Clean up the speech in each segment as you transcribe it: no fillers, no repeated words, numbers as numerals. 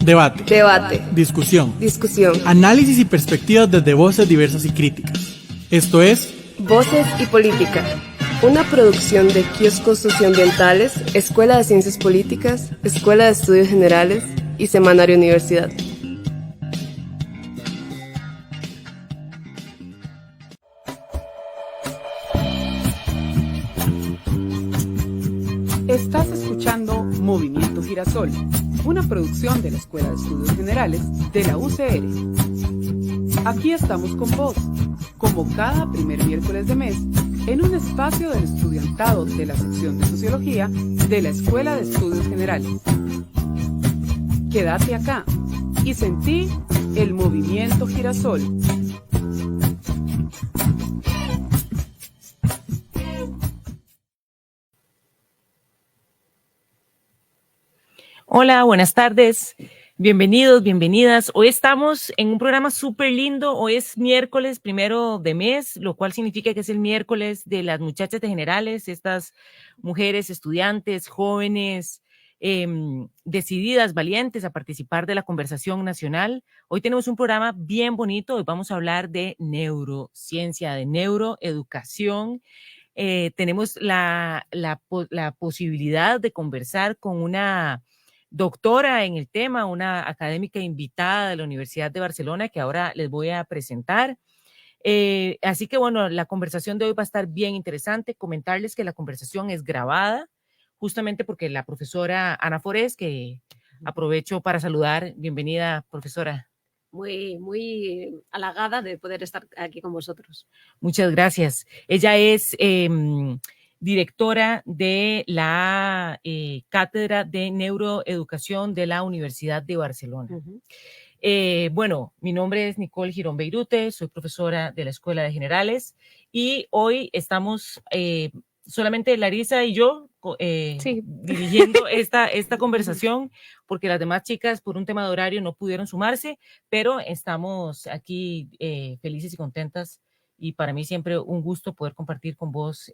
Debate. Debate. Discusión. Discusión. Análisis y perspectivas desde voces diversas y críticas. Esto es Voces y Política, una producción de Kioscos Socioambientales, Escuela de Ciencias Políticas, Escuela de Estudios Generales y Semanario Universidad. Estás escuchando Movimiento Girasol, una producción de la Escuela de Estudios Generales de la UCR. Aquí estamos con vos, como cada primer miércoles de mes, en un espacio del estudiantado de la sección de Sociología de la Escuela de Estudios Generales. Quédate acá y sentí el Movimiento Girasol. Hola, buenas tardes, bienvenidos, bienvenidas. Hoy estamos en un programa súper lindo. Hoy es miércoles 1 de mes, lo cual significa que es el miércoles de las muchachas de generales, estas mujeres, estudiantes, jóvenes, decididas, valientes a participar de la conversación nacional. Hoy tenemos un programa bien bonito. Hoy vamos a hablar de neurociencia, de neuroeducación. Tenemos la posibilidad de conversar con una doctora en el tema, una académica invitada de la Universidad de Barcelona que ahora les voy a presentar. Así que bueno, la conversación de hoy va a estar bien interesante. Comentarles que la conversación es grabada, justamente porque la profesora Ana Forés, que aprovecho para saludar. Bienvenida, profesora. Muy halagada de poder estar aquí con vosotros. Muchas gracias. Ella es directora de la Cátedra de Neuroeducación de la Universidad de Barcelona. Bueno, mi nombre es Nicole Girón Beirute, soy profesora de la Escuela de Generales y hoy estamos solamente Larisa y yo dirigiendo esta conversación, porque las demás chicas por un tema de horario no pudieron sumarse, pero estamos aquí felices y contentas. Y para mí siempre un gusto poder compartir con vos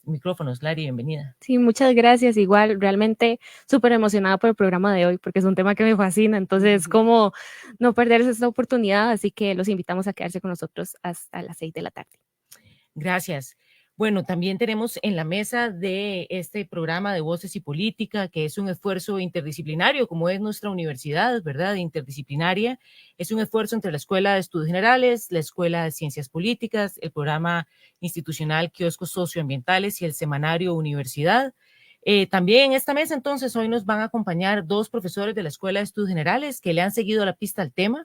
micrófonos. Lari, bienvenida. Sí, muchas gracias. Igual, realmente súper emocionada por el programa de hoy, porque es un tema que me fascina. Entonces, como no perderse esta oportunidad, así que los invitamos a quedarse con nosotros hasta las 6 de la tarde. Gracias. Bueno, también tenemos en la mesa de este programa de Voces y Política, que es un esfuerzo interdisciplinario, como es nuestra universidad, ¿verdad? Interdisciplinaria. Es un esfuerzo entre la Escuela de Estudios Generales, la Escuela de Ciencias Políticas, el programa institucional Kioscos Socioambientales y el semanario Universidad. También en esta mesa, entonces, hoy nos van a acompañar dos profesores de la Escuela de Estudios Generales que le han seguido la pista al tema.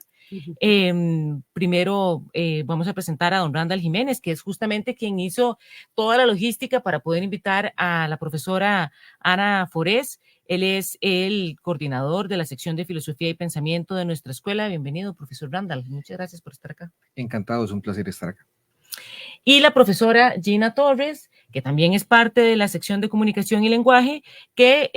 Primero vamos a presentar a don Randall Jiménez, que es justamente quien hizo toda la logística para poder invitar a la profesora Ana Forés. Él es el coordinador de la sección de Filosofía y Pensamiento de nuestra escuela. Bienvenido, profesor Randall. Muchas gracias por estar acá. Encantado, es un placer estar acá. Y la profesora Gina Torres, que también es parte de la sección de Comunicación y Lenguaje, que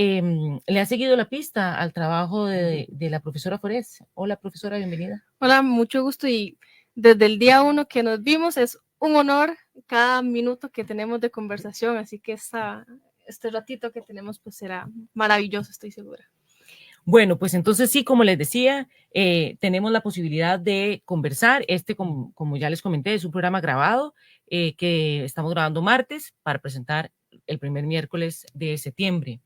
le ha seguido la pista al trabajo de la profesora Forés. Hola, profesora, bienvenida. Hola, mucho gusto, y desde el día 1 que nos vimos es un honor cada minuto que tenemos de conversación, así que este ratito que tenemos pues será maravilloso, estoy segura. Bueno, pues entonces sí, como les decía, tenemos la posibilidad de conversar. Como ya les comenté, es un programa grabado que estamos grabando martes para presentar el primer miércoles de septiembre.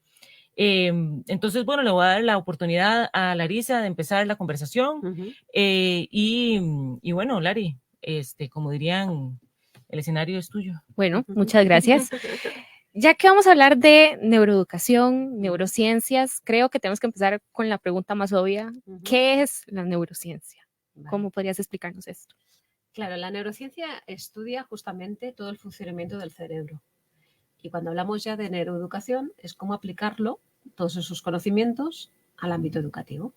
Entonces, bueno, le voy a dar la oportunidad a Larisa de empezar la conversación. Y bueno, Lari, como dirían, el escenario es tuyo. Bueno, muchas gracias. Ya que vamos a hablar de neuroeducación, neurociencias, creo que tenemos que empezar con la pregunta más obvia. ¿Qué es la neurociencia? ¿Cómo podrías explicarnos esto? Claro, la neurociencia estudia justamente todo el funcionamiento del cerebro. Y cuando hablamos ya de neuroeducación, es cómo aplicarlo, todos esos conocimientos, al ámbito educativo.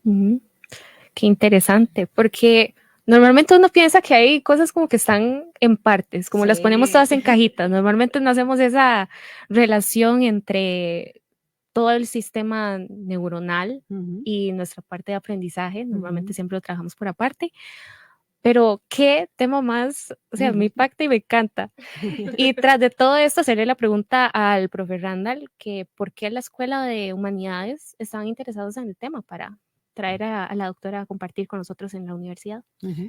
Qué interesante, porque normalmente uno piensa que hay cosas como que están en partes, como las ponemos todas en cajitas. Normalmente no hacemos esa relación entre todo el sistema neuronal y nuestra parte de aprendizaje. Normalmente siempre lo trabajamos por aparte. Pero qué tema más, o sea, me impacta y me encanta. Y tras de todo esto, hacerle la pregunta al profe Randall, que por qué la Escuela de Humanidades estaban interesados en el tema para traer a la doctora a compartir con nosotros en la universidad.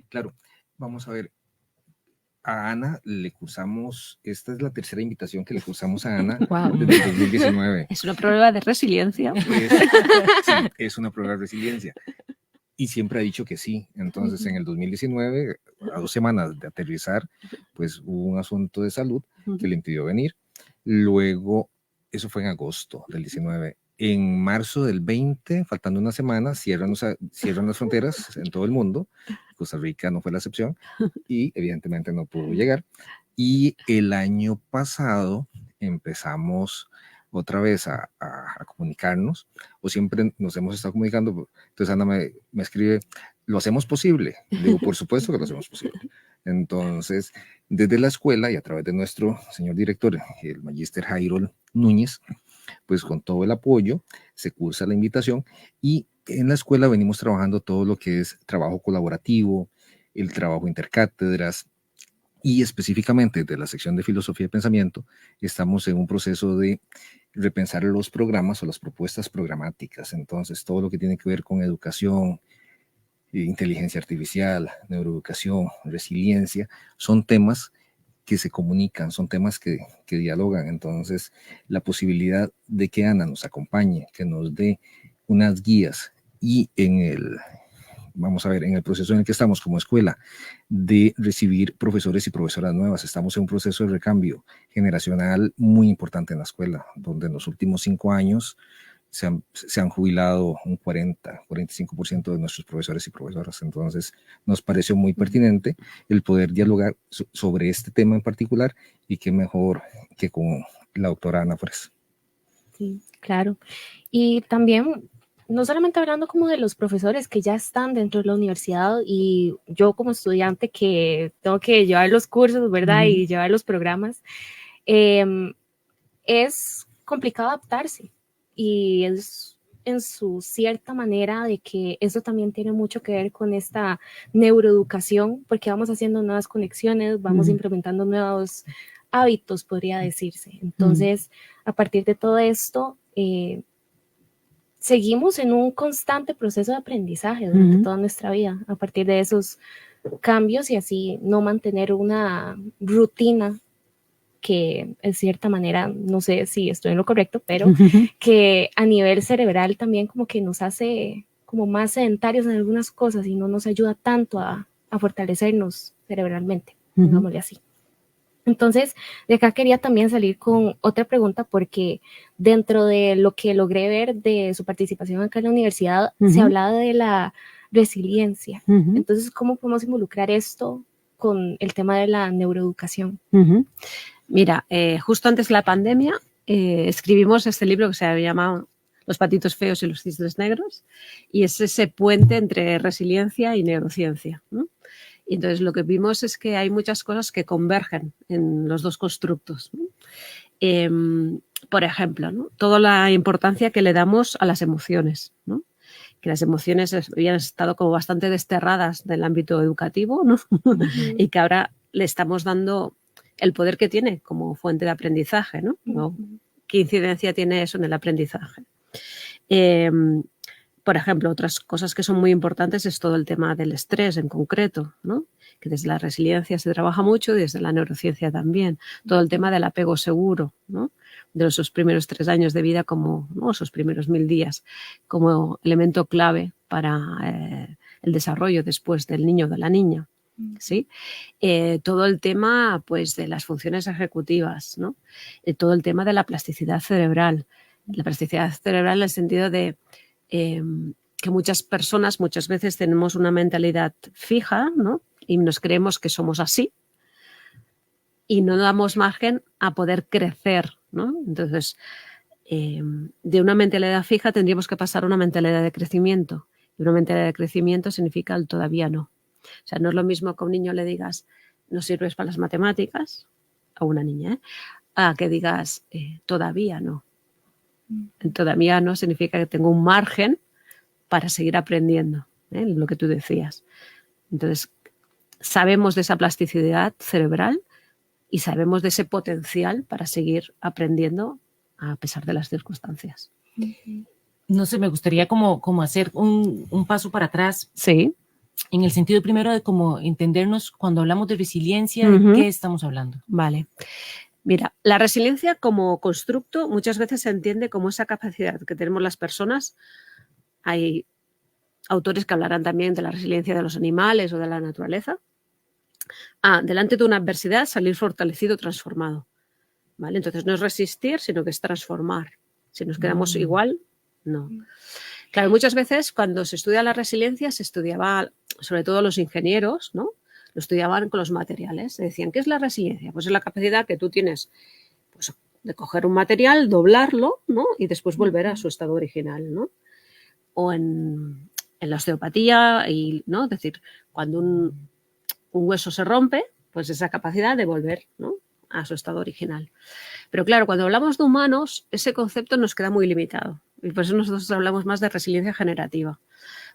Claro, vamos a ver. A Ana le cursamos, esta es la tercera invitación que le cursamos a Ana desde el 2019. Es una prueba de resiliencia. Sí, es una prueba de resiliencia. Y siempre ha dicho que sí. Entonces, en el 2019, a 2 semanas de aterrizar, pues hubo un asunto de salud que le impidió venir. Luego, eso fue en agosto del 19. En marzo del 20, faltando una semana, cierran las fronteras en todo el mundo. Costa Rica no fue la excepción y evidentemente no pudo llegar. Y el año pasado empezamos otra vez a comunicarnos, o siempre nos hemos estado comunicando. Entonces Ana me escribe, ¿lo hacemos posible? Digo, por supuesto que lo hacemos posible. Entonces, desde la escuela y a través de nuestro señor director, el magíster Jairo Núñez, pues con todo el apoyo se cursa la invitación, y en la escuela venimos trabajando todo lo que es trabajo colaborativo, el trabajo intercátedras, y específicamente de la sección de filosofía y pensamiento estamos en un proceso de repensar los programas o las propuestas programáticas. Entonces, todo lo que tiene que ver con educación, inteligencia artificial, neuroeducación, resiliencia, son temas que se comunican, son temas que dialogan. Entonces, la posibilidad de que Ana nos acompañe, que nos dé unas guías, y vamos a ver, en el proceso en el que estamos como escuela de recibir profesores y profesoras nuevas, estamos en un proceso de recambio generacional muy importante en la escuela, donde en los últimos 5 años se han jubilado un 45% de nuestros profesores y profesoras. Entonces, nos pareció muy pertinente el poder dialogar sobre este tema en particular, y qué mejor que con la doctora Ana Fres. Sí, claro. Y también, no solamente hablando como de los profesores que ya están dentro de la universidad, y yo como estudiante que tengo que llevar los cursos, ¿verdad? Y llevar los programas, es complicado adaptarse, y es en su cierta manera de que eso también tiene mucho que ver con esta neuroeducación, porque vamos haciendo nuevas conexiones, vamos implementando nuevos hábitos, podría decirse. Entonces, a partir de todo esto, seguimos en un constante proceso de aprendizaje durante toda nuestra vida, a partir de esos cambios, y así no mantener una rutina que en cierta manera, no sé si estoy en lo correcto, pero que a nivel cerebral también como que nos hace como más sedentarios en algunas cosas y no nos ayuda tanto a fortalecernos cerebralmente, digámosle así. Entonces, de acá quería también salir con otra pregunta, porque dentro de lo que logré ver de su participación acá en la universidad, se hablaba de la resiliencia. Entonces, ¿cómo podemos involucrar esto con el tema de la neuroeducación? Mira, justo antes de la pandemia escribimos este libro que se llama Los patitos feos y los cisnes negros, y es ese puente entre resiliencia y neurociencia, ¿no? Y entonces lo que vimos es que hay muchas cosas que convergen en los dos constructos, ¿no? Por ejemplo, ¿no? Toda la importancia que le damos a las emociones, ¿no? Que las emociones habían estado como bastante desterradas del ámbito educativo, ¿no? Y que ahora le estamos dando el poder que tiene como fuente de aprendizaje, ¿no? ¿Qué incidencia tiene eso en el aprendizaje? Por ejemplo, otras cosas que son muy importantes es todo el tema del estrés en concreto, ¿no? Que desde la resiliencia se trabaja mucho y desde la neurociencia también. Todo el tema del apego seguro, ¿no? De esos primeros 3 años de vida, como, ¿no? Esos primeros 1000 días, como elemento clave para el desarrollo después del niño o de la niña. ¿Sí? Todo el tema, pues, de las funciones ejecutivas, ¿no? Todo el tema de la plasticidad cerebral. La plasticidad cerebral en el sentido de que muchas personas muchas veces tenemos una mentalidad fija, ¿no? Y nos creemos que somos así y no damos margen a poder crecer, ¿no? Entonces, de una mentalidad fija tendríamos que pasar a una mentalidad de crecimiento. Y una mentalidad de crecimiento significa el todavía no. O sea, no es lo mismo que a un niño le digas no sirves para las matemáticas, a una niña, a que digas todavía no. Todavía no significa que tengo un margen para seguir aprendiendo, lo que tú decías. Entonces, sabemos de esa plasticidad cerebral y sabemos de ese potencial para seguir aprendiendo a pesar de las circunstancias. No sé, me gustaría como hacer un paso para atrás. Sí. En el sentido primero de como entendernos cuando hablamos de resiliencia, ¿de qué estamos hablando? Vale. Mira, la resiliencia como constructo muchas veces se entiende como esa capacidad que tenemos las personas. Hay autores que hablarán también de la resiliencia de los animales o de la naturaleza. Delante de una adversidad salir fortalecido, transformado. ¿Vale? Entonces no es resistir, sino que es transformar. Si nos quedamos igual, no. Claro, muchas veces cuando se estudia la resiliencia se estudiaba, sobre todo los ingenieros, ¿no? Lo estudiaban con los materiales. Se decían, ¿qué es la resiliencia? Pues es la capacidad que tú tienes, pues, de coger un material, doblarlo, ¿no? Y después volver a su estado original, ¿no? O en la osteopatía, ¿no? Es decir, cuando un hueso se rompe, pues esa capacidad de volver, ¿no?, a su estado original. Pero claro, cuando hablamos de humanos, ese concepto nos queda muy limitado. Y por eso nosotros hablamos más de resiliencia generativa.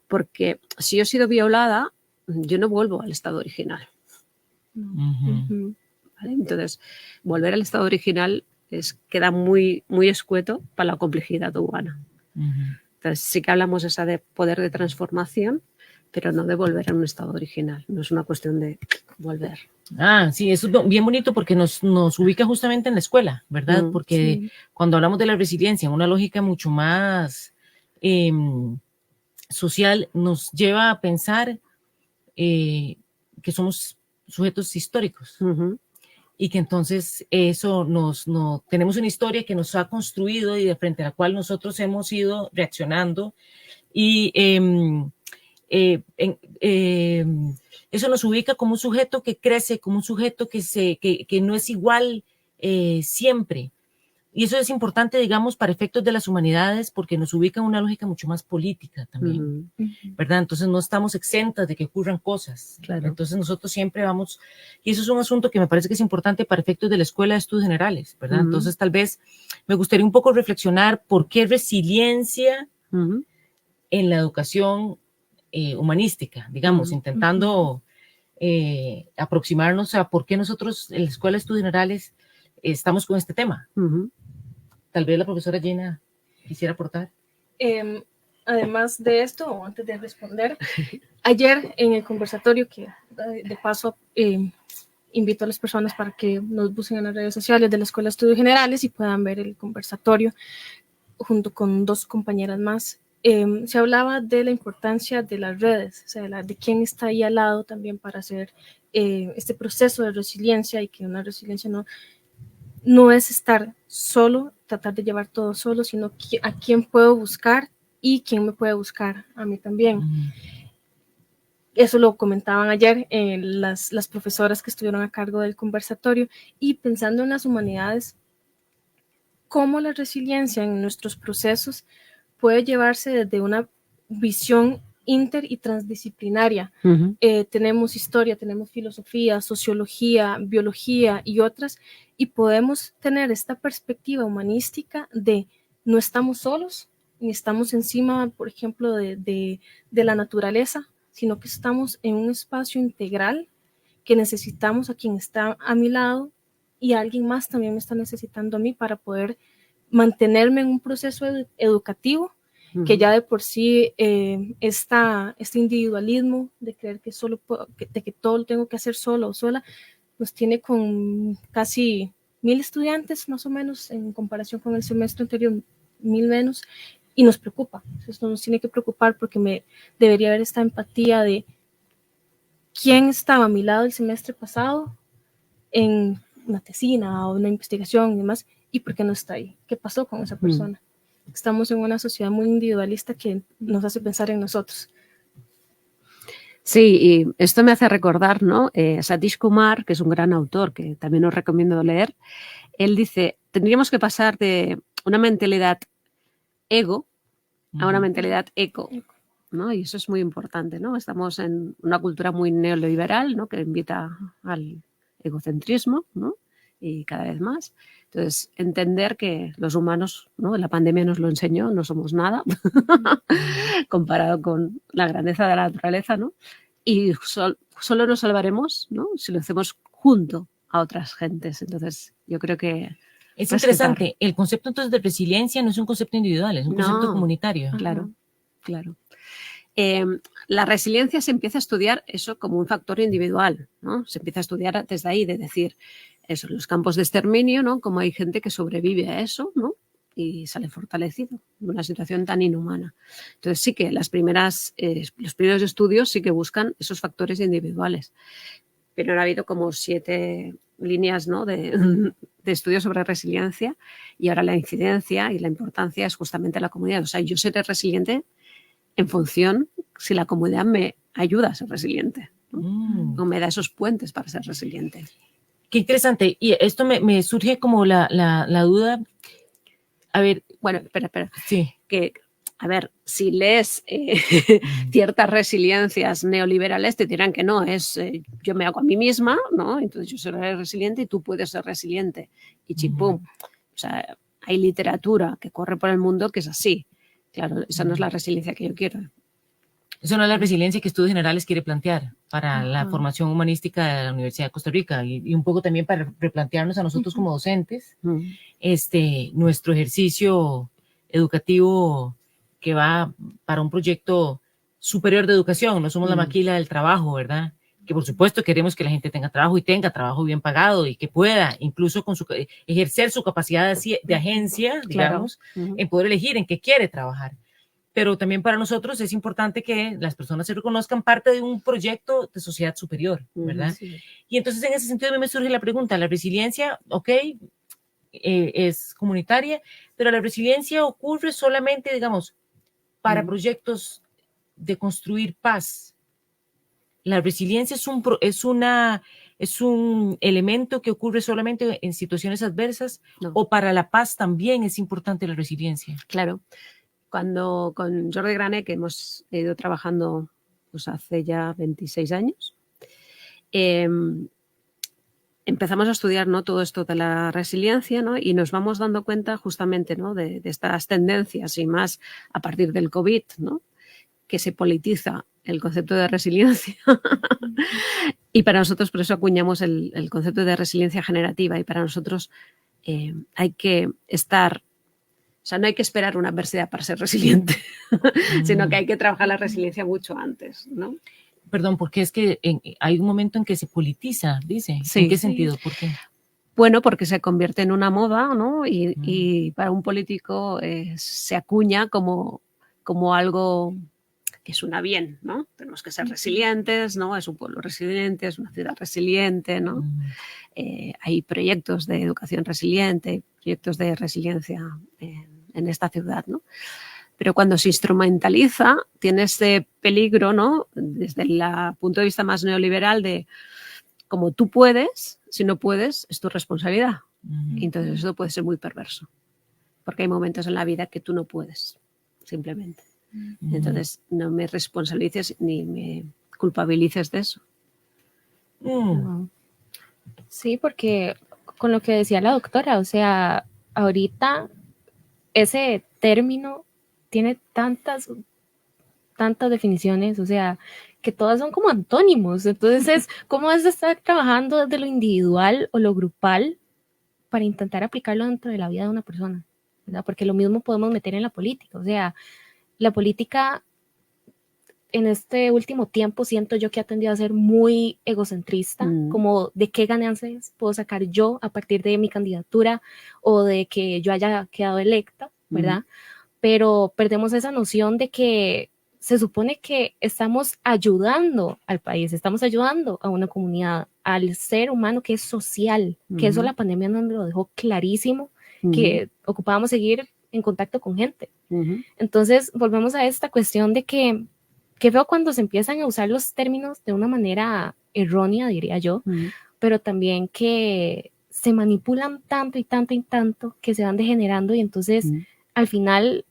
Porque si yo he sido violada, yo no vuelvo al estado original. ¿Vale? Entonces, volver al estado original queda muy, muy escueto para la complejidad humana. Entonces, sí que hablamos de poder de transformación, pero no de volver a un estado original. No es una cuestión de volver. Sí, eso es bien bonito porque nos ubica justamente en la escuela, ¿verdad? Porque cuando hablamos de la resiliencia, en una lógica mucho más social, nos lleva a pensar que somos sujetos históricos y que entonces eso tenemos una historia que nos ha construido y de frente a la cual nosotros hemos ido reaccionando y eso nos ubica como un sujeto que crece, como un sujeto que no es igual siempre. Y eso es importante, digamos, para efectos de las humanidades, porque nos ubica en una lógica mucho más política también, ¿verdad? Entonces no estamos exentas de que ocurran cosas. Claro. Entonces nosotros siempre vamos, y eso es un asunto que me parece que es importante para efectos de la Escuela de Estudios Generales, ¿verdad? Entonces tal vez me gustaría un poco reflexionar por qué resiliencia en la educación humanística, digamos, intentando aproximarnos a por qué nosotros en la Escuela de Estudios Generales estamos con este tema. Tal vez la profesora Gina quisiera aportar. Además de esto, o antes de responder, ayer en el conversatorio, que de paso invito a las personas para que nos busquen en las redes sociales de la Escuela de Estudios Generales y puedan ver el conversatorio junto con 2 compañeras más. Se hablaba de la importancia de las redes, o sea, de quién está ahí al lado también para hacer este proceso de resiliencia, y que una resiliencia no es estar solo, tratar de llevar todo solo, sino a quién puedo buscar y quién me puede buscar a mí también. Eso lo comentaban ayer las profesoras que estuvieron a cargo del conversatorio, y pensando en las humanidades, cómo la resiliencia en nuestros procesos puede llevarse desde una visión inter y transdisciplinaria. Tenemos historia, tenemos filosofía, sociología, biología y otras, y podemos tener esta perspectiva humanística de no estamos solos, ni estamos encima, por ejemplo, de la naturaleza, sino que estamos en un espacio integral, que necesitamos a quien está a mi lado, y alguien más también me está necesitando a mí para poder mantenerme en un proceso educativo, que ya de por sí este individualismo de creer que que todo lo tengo que hacer solo o sola, nos tiene con casi 1000 estudiantes más o menos en comparación con el semestre anterior, 1000 menos, y nos preocupa. Eso nos tiene que preocupar, porque debería haber esta empatía de quién estaba a mi lado el semestre pasado en una tesina o una investigación y demás, y por qué no está ahí, qué pasó con esa persona. Estamos en una sociedad muy individualista que nos hace pensar en nosotros. Sí, y esto me hace recordar, ¿no? Satish Kumar, que es un gran autor que también os recomiendo leer. Él dice, tendríamos que pasar de una mentalidad ego a una mentalidad eco, ¿no? Y eso es muy importante, ¿no? Estamos en una cultura muy neoliberal, ¿no?, que invita al egocentrismo, ¿no?, y cada vez más. Entonces, entender que los humanos, ¿no?, la pandemia nos lo enseñó, no somos nada comparado con la grandeza de la naturaleza, ¿no? y solo nos salvaremos, ¿no?, si lo hacemos junto a otras gentes. Entonces, yo creo que Es respetar. interesante. El concepto entonces de resiliencia no es un concepto individual, es un concepto No, comunitario. Claro, claro. La resiliencia se empieza a estudiar eso como un factor individual, ¿no? Se empieza a estudiar desde ahí, de decir, eso, los campos de exterminio, ¿no?, como hay gente que sobrevive a eso, ¿no?, y sale fortalecido en una situación tan inhumana. Entonces sí que los primeros estudios sí que buscan esos factores individuales, pero ahora ha habido como 7 líneas, ¿no?, de estudios sobre resiliencia, y ahora la incidencia y la importancia es justamente la comunidad. O sea, yo seré resiliente en función si la comunidad me ayuda a ser resiliente, ¿no?, o me da esos puentes para ser resiliente. Qué interesante. Y esto me surge como la duda. A ver. Bueno, espera. Sí. Que, a ver, si lees ciertas resiliencias neoliberales, te dirán que no, es yo me hago a mí misma, ¿no?, entonces yo seré resiliente y tú puedes ser resiliente. Y chimpum. O sea, hay literatura que corre por el mundo que es así. Claro, esa no es la resiliencia que yo quiero. Eso no es la resiliencia que Estudios Generales quiere plantear para la formación humanística de la Universidad de Costa Rica, y un poco también para replantearnos a nosotros como docentes nuestro ejercicio educativo que va para un proyecto superior de educación. No somos la maquila del trabajo, ¿verdad? Que por supuesto queremos que la gente tenga trabajo y tenga trabajo bien pagado y que pueda incluso con ejercer su capacidad de agencia, digamos, en poder elegir en qué quiere trabajar. Pero también para nosotros es importante que las personas se reconozcan parte de un proyecto de sociedad superior, ¿verdad? Sí. Y entonces en ese sentido a mí me surge la pregunta, la resiliencia, es comunitaria, pero la resiliencia ocurre solamente, digamos, para proyectos de construir paz. La resiliencia es un elemento que ocurre solamente en situaciones adversas, o para la paz también es importante la resiliencia. Claro. Cuando con Jordi Grané, que hemos ido trabajando pues hace ya 26 años, empezamos a estudiar, ¿no?, todo esto de la resiliencia, ¿no?, y nos vamos dando cuenta justamente, ¿no?, de estas tendencias, y más a partir del COVID, ¿no?, que se politiza el concepto de resiliencia. Y para nosotros, por eso acuñamos el concepto de resiliencia generativa, y para nosotros hay que estar... O sea, no hay que esperar una adversidad para ser resiliente, sino que hay que trabajar la resiliencia mucho antes, ¿no? Perdón, porque es que hay un momento en que se politiza, dice. Sí. ¿En qué sentido? ¿Por qué? Bueno, porque se convierte en una moda, ¿no? Y para un político se acuña como algo que suena bien, ¿no? Tenemos que ser resilientes, ¿no? Es un pueblo resiliente, es una ciudad resiliente, ¿no? Hay proyectos de educación resiliente, proyectos de resiliencia en esta ciudad, ¿no? Pero cuando se instrumentaliza, tiene ese peligro, ¿no?, desde el punto de vista más neoliberal de como tú puedes, si no puedes, es tu responsabilidad. Y entonces eso puede ser muy perverso, porque hay momentos en la vida que tú no puedes, simplemente. Entonces no me responsabilices ni me culpabilices de eso. Sí, porque con lo que decía la doctora, o sea, ahorita ese término tiene tantas definiciones, o sea, que todas son como antónimos. Entonces, ¿cómo es de estar trabajando desde lo individual o lo grupal para intentar aplicarlo dentro de la vida de una persona? ¿Verdad? Porque lo mismo podemos meter en la política. O sea, la política en este último tiempo siento yo que ha tendido a ser muy egocentrista, como de qué ganancias puedo sacar yo a partir de mi candidatura o de que yo haya quedado electa, ¿verdad? Pero perdemos esa noción de que se supone que estamos ayudando al país, estamos ayudando a una comunidad, al ser humano que es social, que eso la pandemia nos lo dejó clarísimo, que ocupábamos seguir en contacto con gente. Entonces volvemos a esta cuestión de que veo cuando se empiezan a usar los términos de una manera errónea, diría yo, pero también que se manipulan tanto y tanto y tanto que se van degenerando, y entonces al final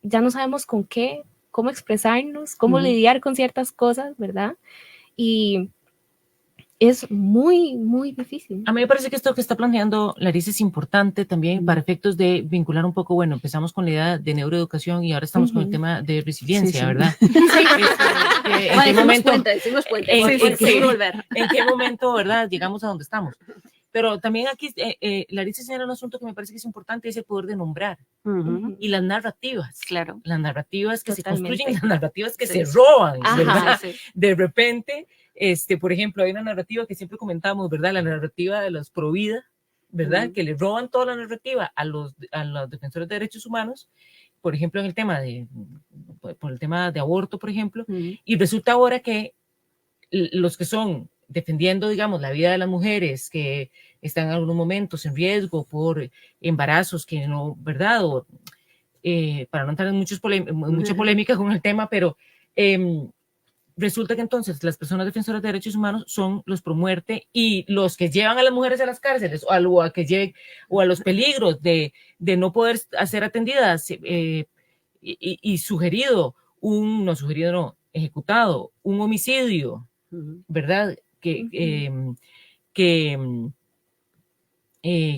ya no sabemos cómo expresarnos, cómo lidiar con ciertas cosas, ¿verdad? Y es muy, muy difícil. A mí me parece que esto que está planteando Larissa es importante también para efectos de vincular un poco, bueno, empezamos con la idea de neuroeducación y ahora estamos con el tema de resiliencia, ¿verdad? ¿En qué momento? ¿En qué momento, verdad, llegamos a donde estamos? Pero también aquí Larissa señala un asunto que me parece que es importante, es el poder de nombrar. Y las narrativas. Claro. Las narrativas que Totalmente. se construyen, las narrativas que se roban, Ajá, ¿verdad? sí. De repente, por ejemplo, hay una narrativa que siempre comentamos, ¿verdad? La narrativa de los pro vida, ¿verdad? Que le roban toda la narrativa a los defensores de derechos humanos, por ejemplo, en el tema por el tema de aborto, por ejemplo, y resulta ahora que los que son defendiendo, digamos, la vida de las mujeres que están en algunos momentos en riesgo por embarazos que no, ¿verdad? O, para no entrar en mucha polémica con el tema, pero resulta que entonces las personas defensoras de derechos humanos son los pro muerte y los que llevan a las mujeres a las cárceles o a los peligros de no poder ser atendidas y ejecutado un homicidio, ¿verdad? Que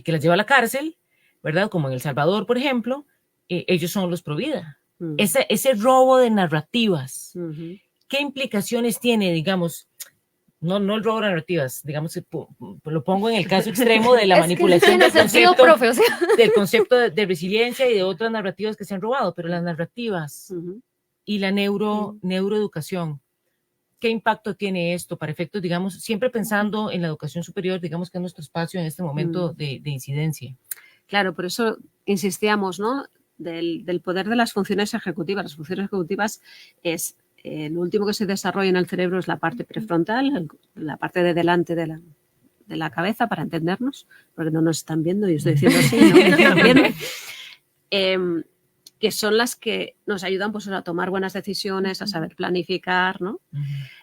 las lleva a la cárcel, ¿verdad? Como en El Salvador, por ejemplo, ellos son los pro vida. Ese robo de narrativas, ¿qué implicaciones tiene, digamos, no el robo de narrativas, digamos, lo pongo en el caso extremo de la manipulación del concepto de resiliencia y de otras narrativas que se han robado, pero las narrativas y la neuroeducación, ¿qué impacto tiene esto para efectos, digamos, siempre pensando en la educación superior, digamos que es nuestro espacio en este momento de incidencia? Claro, por eso insistíamos, ¿no? Del poder de las funciones ejecutivas. Las funciones ejecutivas es lo último que se desarrolla en el cerebro es la parte prefrontal, la parte de delante de la cabeza, para entendernos, porque no nos están viendo y estoy diciendo así, no me están viendo. Que son las que nos ayudan pues, a tomar buenas decisiones, a saber planificar, ¿no?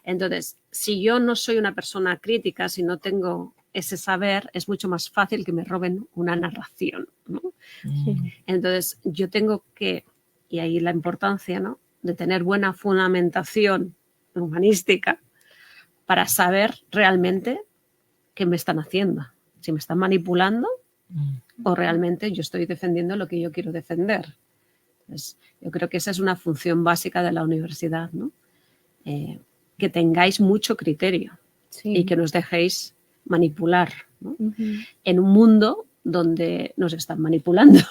Entonces, si yo no soy una persona crítica, si no tengo ese saber, es mucho más fácil que me roben una narración, ¿no? Entonces, yo tengo que, y ahí la importancia, ¿no?, de tener buena fundamentación humanística para saber realmente qué me están haciendo, si me están manipulando o realmente yo estoy defendiendo lo que yo quiero defender. Pues yo creo que esa es una función básica de la universidad, ¿no? Que tengáis mucho criterio y que nos dejéis manipular, ¿no? En un mundo donde nos están manipulando.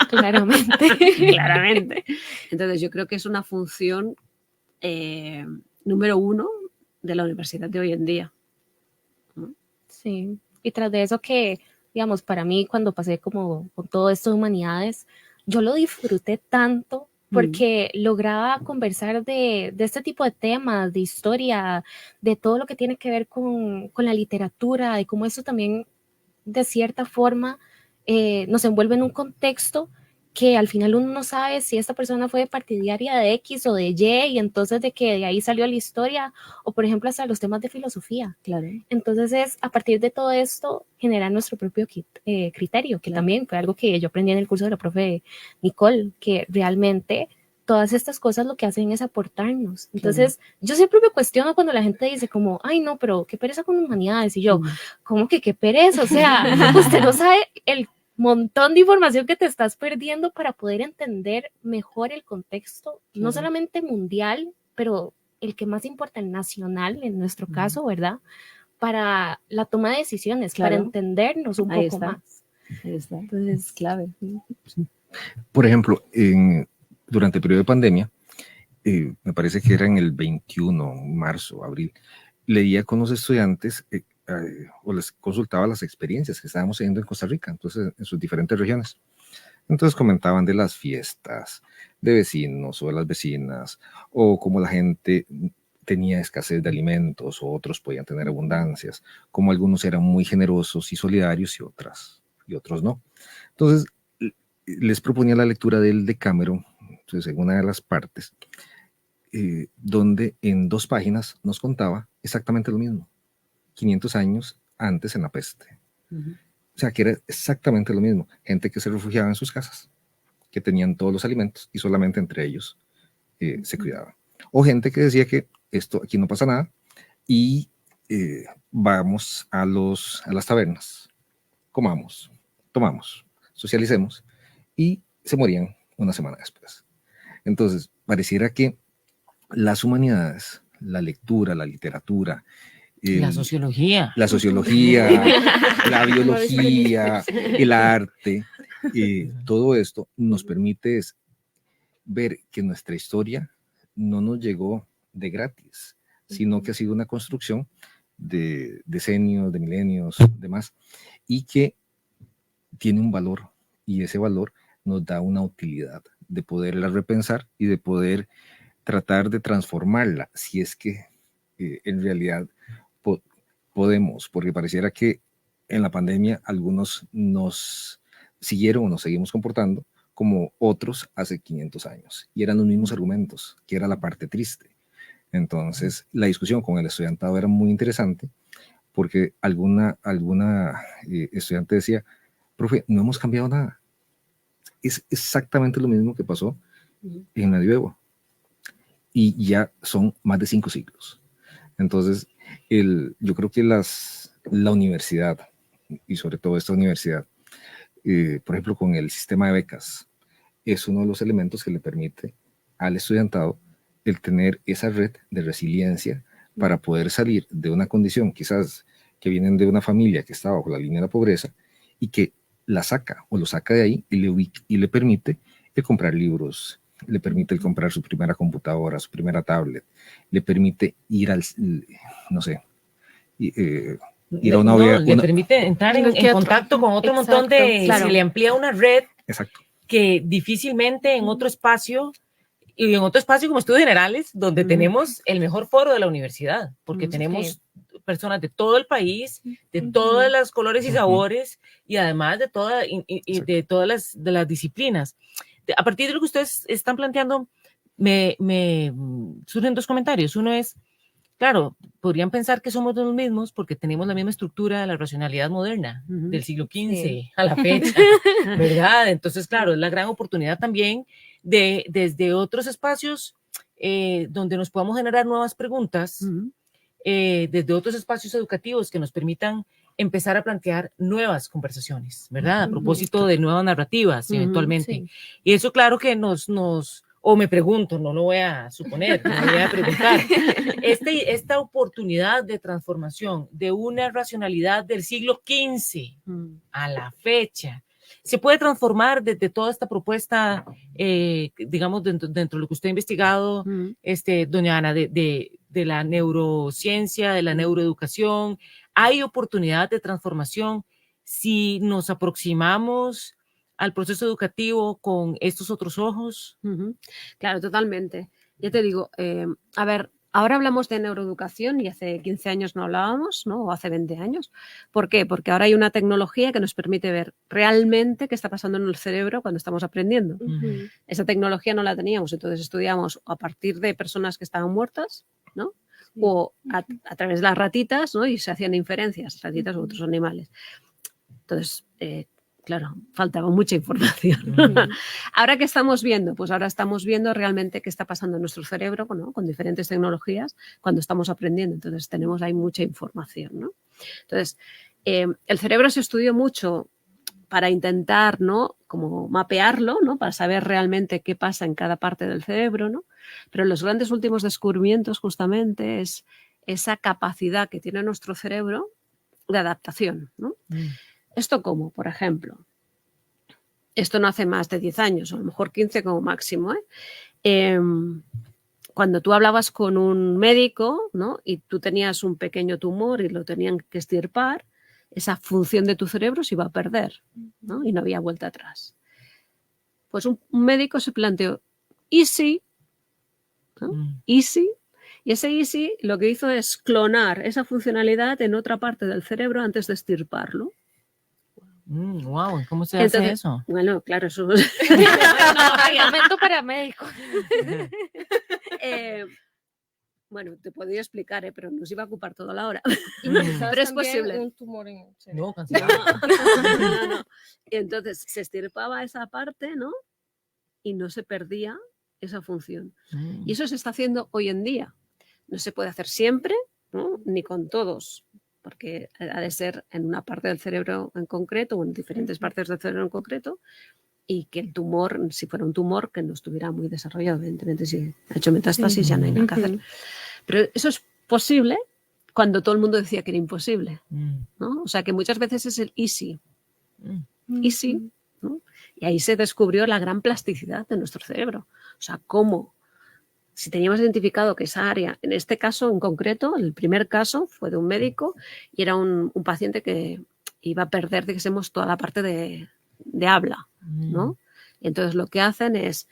Claramente. Entonces yo creo que es una función número 1 de la universidad de hoy en día. Sí, y tras de eso que, digamos, para mí cuando pasé como con todo esto de humanidades, yo lo disfruté tanto porque lograba conversar de este tipo de temas, de historia, de todo lo que tiene que ver con la literatura, de cómo eso también, de cierta forma, nos envuelve en un contexto que al final uno no sabe si esta persona fue partidaria de X o de Y, y entonces de que de ahí salió la historia, o por ejemplo hasta los temas de filosofía. Claro. Entonces es a partir de todo esto generar nuestro propio criterio, que también fue algo que yo aprendí en el curso de la profe Nicole, que realmente todas estas cosas lo que hacen es aportarnos. Entonces yo siempre me cuestiono cuando la gente dice como, ay no, pero qué pereza con humanidades, y yo, ¿cómo que qué pereza? O sea, usted no sabe el montón de información que te estás perdiendo para poder entender mejor el contexto, no solamente mundial, pero el que más importa, el nacional, en nuestro caso, ¿verdad? Para la toma de decisiones, para entendernos un poco más. Ahí está. Entonces, es clave. Por ejemplo, durante el periodo de pandemia, me parece que era en el 21, marzo, abril, leía con los estudiantes o les consultaba las experiencias que estábamos teniendo en Costa Rica, entonces en sus diferentes regiones. Entonces comentaban de las fiestas, de vecinos o de las vecinas, o cómo la gente tenía escasez de alimentos o otros podían tener abundancias, como algunos eran muy generosos y solidarios y otros no. Entonces les proponía la lectura del Decameron, entonces en una de las partes, donde en 2 páginas nos contaba exactamente lo mismo. 500 años antes en la peste. O sea, que era exactamente lo mismo. Gente que se refugiaba en sus casas, que tenían todos los alimentos y solamente entre ellos se cuidaban. O gente que decía que esto aquí no pasa nada y vamos a las tabernas, comamos, tomamos, socialicemos, y se morían una semana después. Entonces, pareciera que las humanidades, la lectura, la literatura, la sociología, la biología, el arte, todo esto nos permite ver que nuestra historia no nos llegó de gratis, sino que ha sido una construcción de decenios, de milenios, demás, y que tiene un valor, y ese valor nos da una utilidad de poderla repensar y de poder tratar de transformarla, si es que en realidad podemos, porque pareciera que en la pandemia algunos nos siguieron o nos seguimos comportando como otros hace 500 años, y eran los mismos argumentos, que era la parte triste. Entonces, la discusión con el estudiantado era muy interesante, porque alguna estudiante decía, profe, no hemos cambiado nada. Es exactamente lo mismo que pasó en Medioevo, y ya son más de 5 siglos. Entonces, yo creo que la universidad, y sobre todo esta universidad, por ejemplo, con el sistema de becas, es uno de los elementos que le permite al estudiantado el tener esa red de resiliencia para poder salir de una condición quizás que vienen de una familia que está bajo la línea de la pobreza, y que la saca o lo saca de ahí y le permite el comprar libros, le permite el comprar su primera computadora, su primera tablet, le permite ir no sé, ir a una... le permite entrar en contacto con otro montón de... claro. Se le amplía una red. Exacto. Que difícilmente en otro espacio, y en otro espacio como estudios generales, donde tenemos el mejor foro de la universidad, porque tenemos personas de todo el país, de todos los colores y sabores, y además de todas las disciplinas. A partir de lo que ustedes están planteando, me surgen 2 comentarios. Uno es, claro, podrían pensar que somos los mismos porque tenemos la misma estructura de la racionalidad moderna del siglo XV a la fecha, ¿verdad? Entonces, claro, es la gran oportunidad también de, desde otros espacios donde nos podamos generar nuevas preguntas, desde otros espacios educativos que nos permitan empezar a plantear nuevas conversaciones, ¿verdad? A propósito de nuevas narrativas, eventualmente. Sí. Y eso, claro que o me pregunto, no lo voy a suponer, me voy a preguntar, esta oportunidad de transformación de una racionalidad del siglo XV a la fecha, ¿se puede transformar desde toda esta propuesta, digamos, dentro de lo que usted ha investigado, doña Ana, de la neurociencia, de la neuroeducación? ¿Hay oportunidad de transformación si nos aproximamos al proceso educativo con estos otros ojos? Claro, totalmente. Ya te digo, a ver, ahora hablamos de neuroeducación y hace 15 años no hablábamos, ¿no? O hace 20 años. ¿Por qué? Porque ahora hay una tecnología que nos permite ver realmente qué está pasando en el cerebro cuando estamos aprendiendo. Esa tecnología no la teníamos, entonces estudiamos a partir de personas que estaban muertas, ¿no? O a través de las ratitas, ¿no? Y se hacían inferencias, ratitas u otros animales. Entonces, claro, faltaba mucha información. ¿Ahora qué estamos viendo? Pues ahora estamos viendo realmente qué está pasando en nuestro cerebro, ¿no? Con diferentes tecnologías cuando estamos aprendiendo. Entonces tenemos ahí mucha información, ¿no? Entonces, el cerebro se estudió mucho para intentar, ¿no? Como mapearlo, ¿no? Para saber realmente qué pasa en cada parte del cerebro, ¿no? Pero los grandes últimos descubrimientos justamente es esa capacidad que tiene nuestro cerebro de adaptación, ¿no? ¿Esto cómo? Por ejemplo, esto no hace más de 10 años, o a lo mejor 15 como máximo, cuando tú hablabas con un médico, ¿no? Y tú tenías un pequeño tumor y lo tenían que extirpar, esa función de tu cerebro se iba a perder, ¿no? Y no había vuelta atrás. Pues un médico se planteó, ¿y si? ¿No? ¿Y si? Y ese easy lo que hizo es clonar esa funcionalidad en otra parte del cerebro antes de extirparlo. Wow, ¿cómo se hace eso? Bueno, claro, eso Reglamento para médicos. Bueno, te podría explicar, pero nos iba a ocupar toda la hora. Pero es posible. Un tumor en el cerebro. No. Y entonces se extirpaba esa parte, ¿no? Y no se perdía esa función. Y eso se está haciendo hoy en día. No se puede hacer siempre, ¿no? Ni con todos, porque ha de ser en una parte del cerebro en concreto o en diferentes partes del cerebro en concreto, y que el tumor, si fuera un tumor, que no estuviera muy desarrollado. Evidentemente, si ha hecho metástasis ya no hay nada que hacer. Pero eso es posible cuando todo el mundo decía que era imposible, ¿no? O sea, que muchas veces es el easy. Easy, ¿no? Y ahí se descubrió la gran plasticidad de nuestro cerebro. O sea, cómo, si teníamos identificado que esa área, en este caso en concreto, el primer caso fue de un médico y era un paciente que iba a perder, dijésemos, toda la parte de habla, ¿no? Y entonces lo que hacen es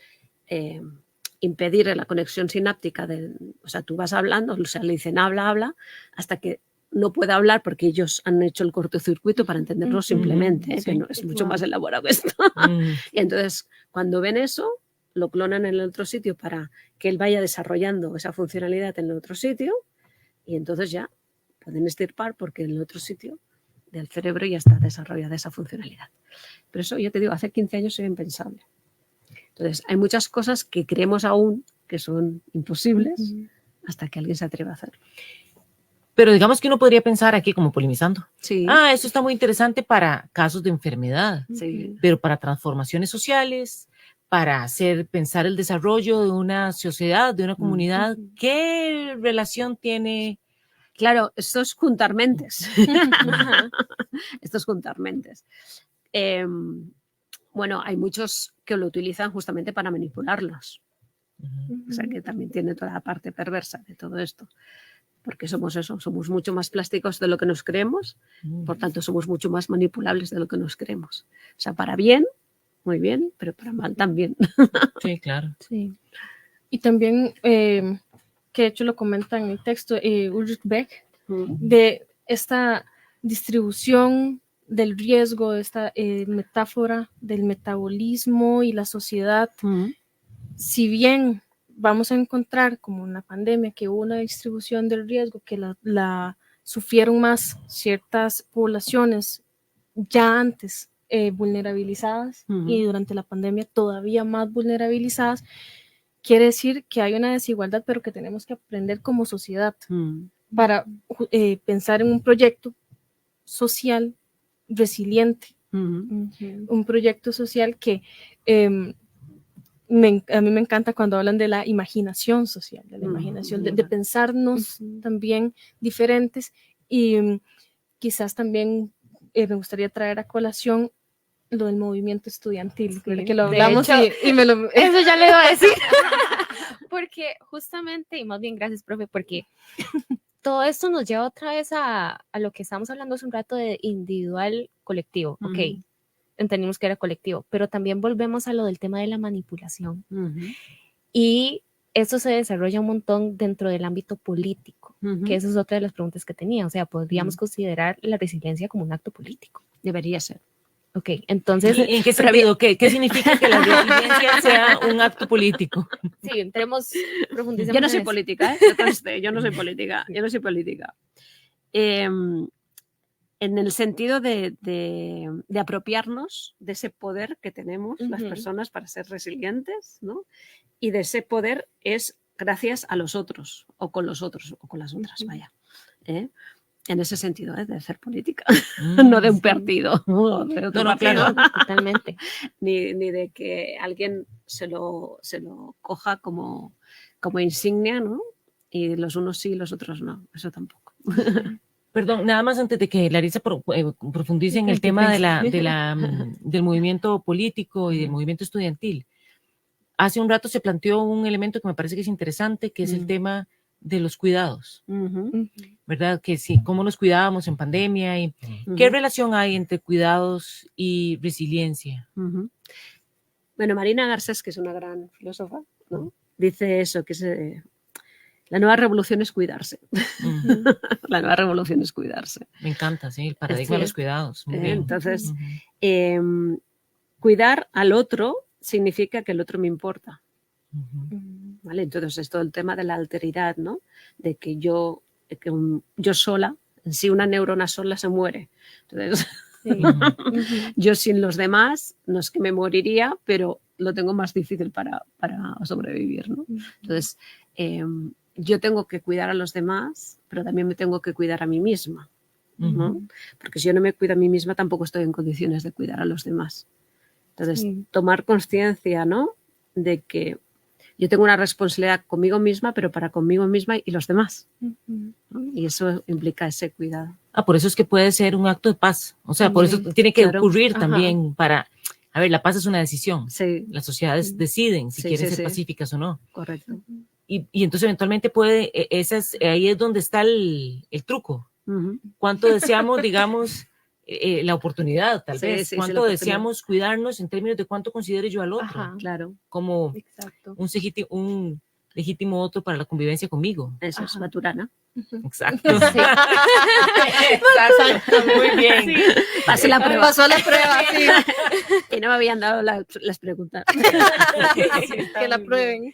impedir la conexión sináptica, o sea, tú vas hablando, o sea, le dicen habla, hasta que no puede hablar porque ellos han hecho el cortocircuito para entenderlo simplemente, que no, es mucho más elaborado que esto. Y entonces, cuando ven eso, lo clonan en el otro sitio para que él vaya desarrollando esa funcionalidad en el otro sitio, y entonces ya pueden extirpar porque en el otro sitio del cerebro ya está desarrollada esa funcionalidad. Pero eso, ya te digo, hace 15 años era impensable. Entonces, hay muchas cosas que creemos aún que son imposibles hasta que alguien se atreva a hacerlo. Pero digamos que uno podría pensar aquí como polemizando. Sí. Eso está muy interesante para casos de enfermedad, Sí. pero para transformaciones sociales, para pensar el desarrollo de una sociedad, de una comunidad, ¿qué relación tiene? Claro, esto es juntar mentes. Esto es juntar mentes. Bueno, hay muchos que lo utilizan justamente para manipularlos. O sea, que también tiene toda la parte perversa de todo esto. Porque somos eso, somos mucho más plásticos de lo que nos creemos, por tanto somos mucho más manipulables de lo que nos creemos. O sea, para bien, muy bien, pero para mal también. Sí, claro. Sí. Y también, que de hecho lo comenta en el texto Ulrich Beck, de esta distribución del riesgo, de esta metáfora del metabolismo y la sociedad. Si bien vamos a encontrar como una pandemia que hubo una distribución del riesgo, que la sufrieron más ciertas poblaciones ya antes vulnerabilizadas y durante la pandemia todavía más vulnerabilizadas, quiere decir que hay una desigualdad, pero que tenemos que aprender como sociedad para pensar en un proyecto social resiliente, un proyecto social que a mí me encanta cuando hablan de la imaginación social, de la imaginación, de pensarnos también diferentes, y quizás también me gustaría traer a colación lo del movimiento estudiantil, que lo hablamos y me lo... Eso ya le iba a decir. Porque justamente, y más bien gracias, profe, porque todo esto nos lleva otra vez a lo que estamos hablando hace un rato de individual colectivo. Ok, entendimos que era colectivo, pero también volvemos a lo del tema de la manipulación. Y eso se desarrolla un montón dentro del ámbito político, que esa es otra de las preguntas que tenía. O sea, podríamos considerar la resiliencia como un acto político. Debería ser. Ok, entonces... ¿En qué sentido? ¿Qué significa que la resiliencia sea un acto político? Sí, entremos, profundicemos. Yo no soy política, yo no soy política. En el sentido de apropiarnos de ese poder que tenemos las personas para ser resilientes, ¿no? Y de ese poder es gracias a los otros, o con los otros, o con las otras, vaya. En ese sentido, de hacer política, no de un partido, o de otro partido. Claro, totalmente. ni de que alguien se lo coja como insignia, ¿no? Y los unos sí, los otros no, eso tampoco. Perdón, nada más antes de que Larissa profundice en el tema del movimiento político y del movimiento estudiantil. Hace un rato se planteó un elemento que me parece que es interesante, que es el tema de los cuidados, ¿verdad? Que sí, cómo nos cuidábamos en pandemia y qué relación hay entre cuidados y resiliencia. Bueno, Marina Garcés, que es una gran filósofa, ¿no? Dice eso, que es la nueva revolución es cuidarse. La nueva revolución es cuidarse. Me encanta, sí, el paradigma de los cuidados. Muy bien. Entonces, cuidar al otro significa que el otro me importa. ¿Vale? Entonces es todo el tema de la alteridad, ¿no? De que yo sola, si una neurona sola se muere. Entonces, yo sin los demás, no es que me moriría, pero lo tengo más difícil para sobrevivir, ¿no? Entonces, yo tengo que cuidar a los demás, pero también me tengo que cuidar a mí misma, ¿no? Ujú. Porque si yo no me cuido a mí misma, tampoco estoy en condiciones de cuidar a los demás. Entonces, Sí. tomar conciencia, ¿no?, de que yo tengo una responsabilidad conmigo misma, pero para conmigo misma y los demás, ¿no? Y eso implica ese cuidado. Por eso es que puede ser un acto de paz. O sea, por eso Sí, tiene que claro. ocurrir Ajá. también para... A ver, la paz es una decisión. Sí, Las sociedades deciden si Sí, quieren sí, ser sí. pacíficas o no. correcto. Y entonces eventualmente puede, ahí es donde está el truco. Ujú. ¿Cuánto deseamos, digamos, la oportunidad, tal Sí, vez? sí, sí, ¿Cuánto la oportunidad. deseamos cuidarnos en términos de cuánto considere yo al otro? Ajá. Claro, Como Exacto. un legítimo otro para la convivencia conmigo. eso es Ajá. Maturana. Exacto. Exacto. Muy bien. Pasé la prueba. Pasó la prueba, sí. Y no me habían dado las preguntas. Que la prueben.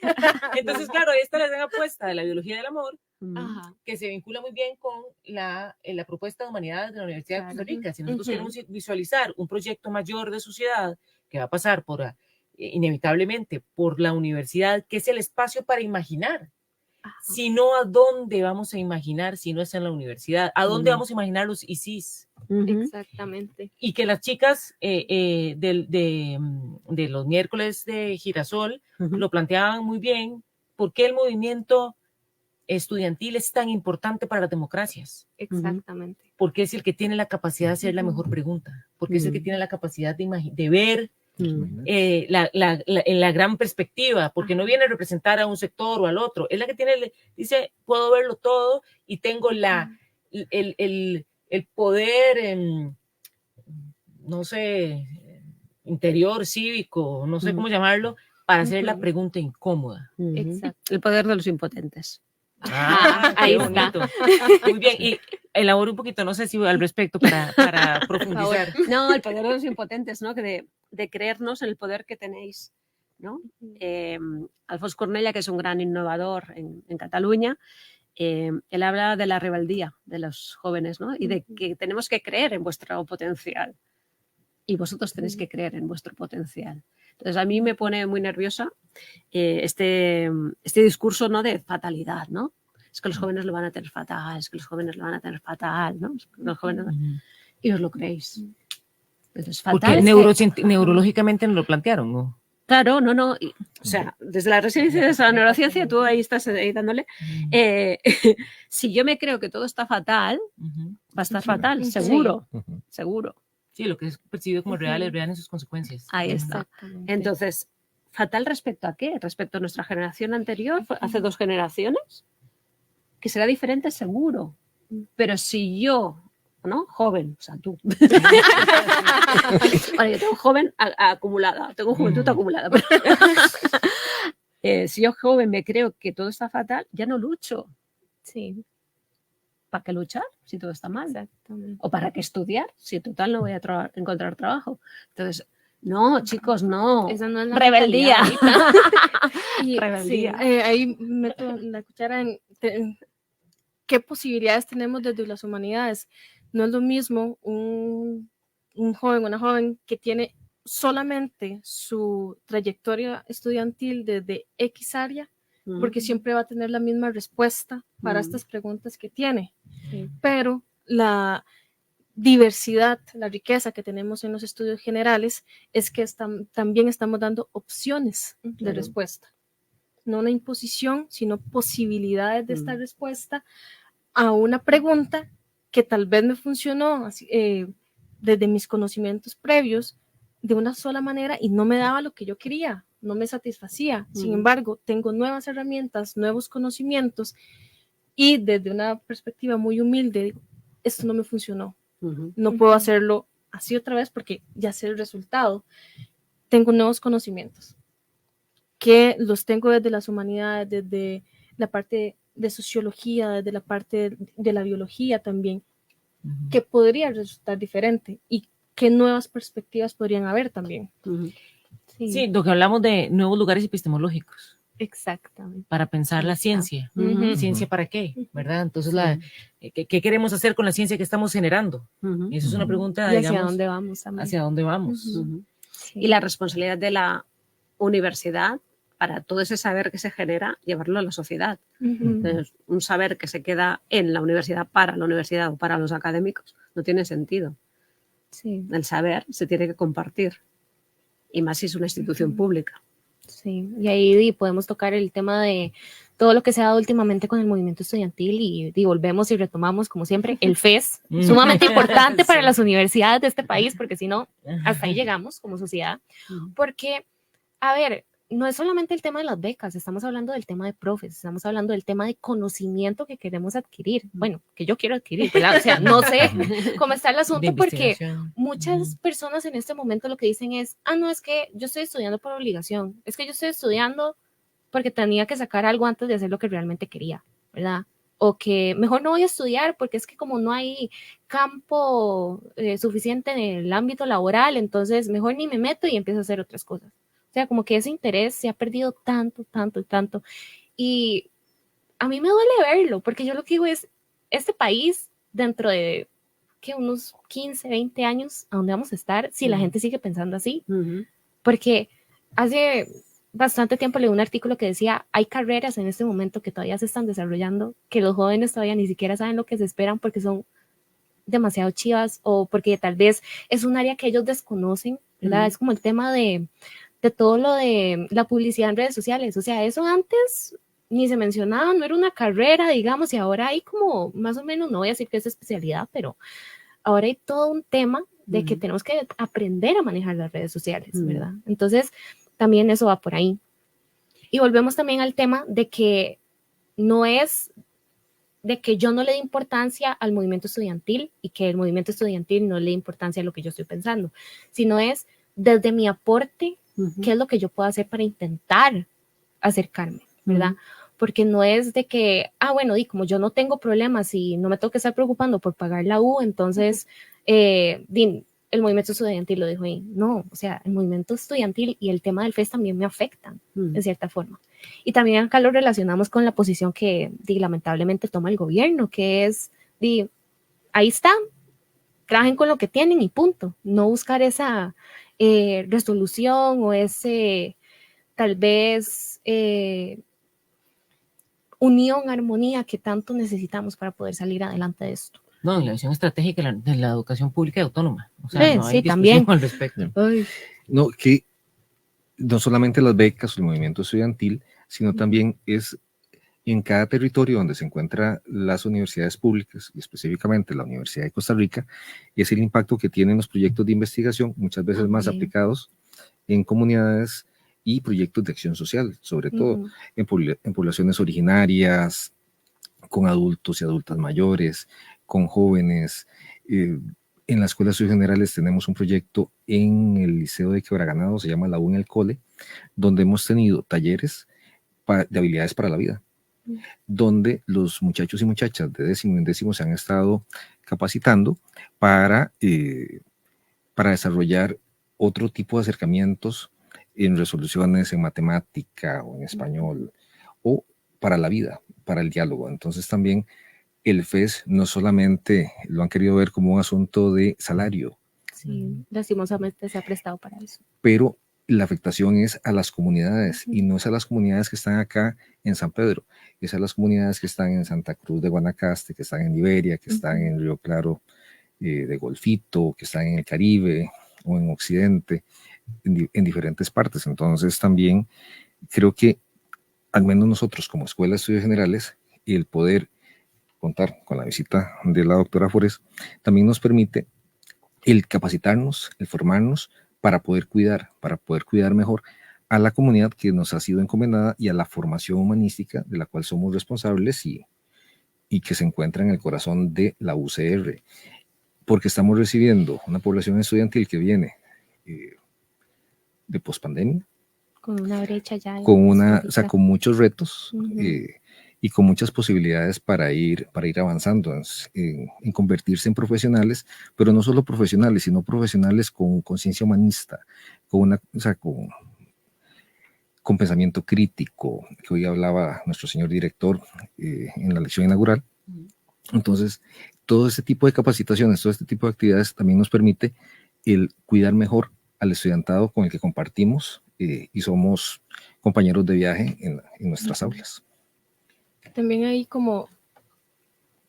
Entonces, claro, esta es la gran apuesta de la biología del amor, Ajá. que se vincula muy bien con la propuesta de humanidades de la Universidad de Costa Rica. Si nosotros Ujú. queremos visualizar un proyecto mayor de sociedad que va a pasar por inevitablemente por la universidad, que es el espacio para imaginar. Si no, ¿a dónde vamos a imaginar si no es en la universidad? ¿A dónde vamos a imaginar los ISIS? Ujú. Exactamente. Y que las chicas de los miércoles de Girasol Ujú. lo planteaban muy bien. ¿Por qué el movimiento estudiantil es tan importante para las democracias? Exactamente. Porque es el que tiene la capacidad de hacer la mejor pregunta, porque es el que tiene la capacidad de ver la gran perspectiva, porque no viene a representar a un sector o al otro, es la que dice, puedo verlo todo y tengo el poder, no sé, interior, cívico, no sé cómo llamarlo, para hacer la pregunta incómoda. Ujú. Exacto. El poder de los impotentes. Ahí Qué está. bonito. Muy bien, y elaboro un poquito, no sé si al respecto para profundizar. No, el poder de los impotentes, ¿no? Que de creernos en el poder que tenéis, ¿no? Alfons Cornella, que es un gran innovador en Cataluña, él habla de la rebeldía de los jóvenes, ¿no? Y de que tenemos que creer en vuestro potencial. Y vosotros tenéis que creer en vuestro potencial. Entonces, a mí me pone muy nerviosa este discurso, ¿no?, de fatalidad, ¿no? Es que los jóvenes lo van a tener fatal, es que los jóvenes lo van a tener fatal, ¿no? Es que los jóvenes... Y os lo creéis. Entonces, fatal. Porque neurológicamente no lo plantearon, ¿no? Claro, no. O sea, desde la resiliencia, desde la neurociencia, tú ahí estás dándole. Si yo me creo que todo está fatal, va a estar fatal, seguro, seguro. Sí, lo que es percibido como real es real en sus consecuencias. Ahí está. Entonces, ¿fatal respecto a qué? ¿Respecto a nuestra generación anterior, hace 2 generaciones? Que será diferente seguro. Pero si yo, ¿no? Joven, o sea, tú. Vale, yo tengo joven acumulada, tengo juventud acumulada. Pero si yo joven me creo que todo está fatal, ya no lucho. Sí, ¿Para qué luchar si todo está mal? exactamente. ¿O para qué estudiar si en total no voy a encontrar trabajo? Entonces, no, chicos, no. Esa no es la Rebeldía. mentalidad Y Rebeldía. sí, ahí meto la cuchara en qué posibilidades tenemos desde las humanidades. No es lo mismo un joven, una joven que tiene solamente su trayectoria estudiantil desde X área, porque siempre va a tener la misma respuesta para estas preguntas que tiene. Sí. Pero la diversidad, la riqueza que tenemos en los estudios generales es que también estamos dando opciones de respuesta. No una imposición, sino posibilidades de esta respuesta a una pregunta que tal vez me funcionó desde mis conocimientos previos de una sola manera y no me daba lo que yo quería, no me satisfacía. Sin embargo, tengo nuevas herramientas, nuevos conocimientos y desde una perspectiva muy humilde, digo, esto no me funcionó. No puedo hacerlo así otra vez porque ya sé el resultado. Tengo nuevos conocimientos que los tengo desde las humanidades, desde la parte de sociología, desde la parte de la biología también, que podría resultar diferente y qué nuevas perspectivas podrían haber también. Sí, lo que hablamos de nuevos lugares epistemológicos. Exactamente. Para pensar la ciencia. ¿Ciencia para qué? ¿Verdad? Entonces, ¿qué queremos hacer con la ciencia que estamos generando? Y eso es una pregunta, ¿Y digamos, hacia dónde vamos también? ¿hacia dónde vamos? Y la responsabilidad de la universidad para todo ese saber que se genera, llevarlo a la sociedad. Ujú. Entonces, un saber que se queda en la universidad o para los académicos no tiene sentido. Sí, El saber se tiene que compartir, y más si es una institución pública. sí. Y ahí podemos tocar el tema de todo lo que se ha dado últimamente con el movimiento estudiantil y volvemos y retomamos, como siempre, el FES, sumamente importante para Sí. las universidades de este país, porque si no, hasta ahí llegamos como sociedad. Porque, a ver, no es solamente el tema de las becas, estamos hablando del tema de profes, estamos hablando del tema de conocimiento que queremos adquirir, bueno, que yo quiero adquirir, ¿verdad? O sea, no sé cómo está el De asunto porque investigación. muchas personas en este momento lo que dicen es, no, es que yo estoy estudiando por obligación, es que yo estoy estudiando porque tenía que sacar algo antes de hacer lo que realmente quería, ¿verdad? O que mejor no voy a estudiar porque es que como no hay campo suficiente en el ámbito laboral, entonces mejor ni me meto y empiezo a hacer otras cosas. O sea, como que ese interés se ha perdido tanto, tanto, tanto. Y a mí me duele verlo, porque yo lo que digo es, este país, dentro de ¿qué? Unos 15, 20 años, ¿a dónde vamos a estar si la gente sigue pensando así? Porque hace bastante tiempo leí un artículo que decía, hay carreras en este momento que todavía se están desarrollando, que los jóvenes todavía ni siquiera saben lo que se esperan porque son demasiado chivas o porque tal vez es un área que ellos desconocen, ¿verdad? Es como el tema de todo lo de la publicidad en redes sociales. O sea, eso antes ni se mencionaba, no era una carrera, digamos, y ahora hay como más o menos, no voy a decir que es especialidad, pero ahora hay todo un tema de que tenemos que aprender a manejar las redes sociales, ¿verdad? Entonces, también eso va por ahí. Y volvemos también al tema de que no es de que yo no le dé importancia al movimiento estudiantil y que el movimiento estudiantil no le dé importancia a lo que yo estoy pensando, sino es desde mi aporte, qué es lo que yo puedo hacer para intentar acercarme, ¿verdad? Porque no es de que, bueno, y como yo no tengo problemas y no me tengo que estar preocupando por pagar la U, entonces el movimiento estudiantil lo dejo ahí. No, o sea, el movimiento estudiantil y el tema del FES también me afectan, de cierta forma. Y también acá lo relacionamos con la posición que lamentablemente toma el gobierno, que es, ahí está, trabajen con lo que tienen y punto. No buscar esa resolución o ese, tal vez, unión, armonía que tanto necesitamos para poder salir adelante de esto. No, y la visión estratégica de la educación pública y autónoma. O sea, Sí, no hay sí, también. al respecto. No, que no solamente las becas o el movimiento estudiantil, sino también es en cada territorio donde se encuentran las universidades públicas, y específicamente la Universidad de Costa Rica, es el impacto que tienen los proyectos de investigación, muchas veces más aplicados en comunidades y proyectos de acción social, sobre todo en poblaciones originarias, con adultos y adultas mayores, con jóvenes. En la Escuela de Estudios Generales tenemos un proyecto en el Liceo de Quebraganado, se llama La U en el Cole, donde hemos tenido talleres de habilidades para la vida, donde los muchachos y muchachas de décimo y undécimo se han estado capacitando para desarrollar otro tipo de acercamientos en resoluciones en matemática o en español, o para la vida, para el diálogo. Entonces también el FES no solamente lo han querido ver como un asunto de salario. Sí, lastimosamente se ha prestado para eso. Pero la afectación es a las comunidades, y no es a las comunidades que están acá en San Pedro, es a las comunidades que están en Santa Cruz de Guanacaste, que están en Liberia, que están en Río Claro de Golfito, que están en el Caribe o en Occidente, en diferentes partes. Entonces también creo que al menos nosotros como Escuela de Estudios Generales, el poder contar con la visita de la doctora Forés también nos permite el capacitarnos, el formarnos para poder cuidar mejor a la comunidad que nos ha sido encomendada y a la formación humanística de la cual somos responsables y que se encuentra en el corazón de la UCR, porque estamos recibiendo una población estudiantil que viene de pospandemia, con una brecha ya, con muchos retos y con muchas posibilidades para ir avanzando en convertirse en profesionales, pero no solo profesionales, sino profesionales con conciencia humanista, con pensamiento crítico, que hoy hablaba nuestro señor director en la lección inaugural. Entonces, todo este tipo de capacitaciones, todo este tipo de actividades también nos permite el cuidar mejor al estudiantado con el que compartimos y somos compañeros de viaje en nuestras aulas. También ahí como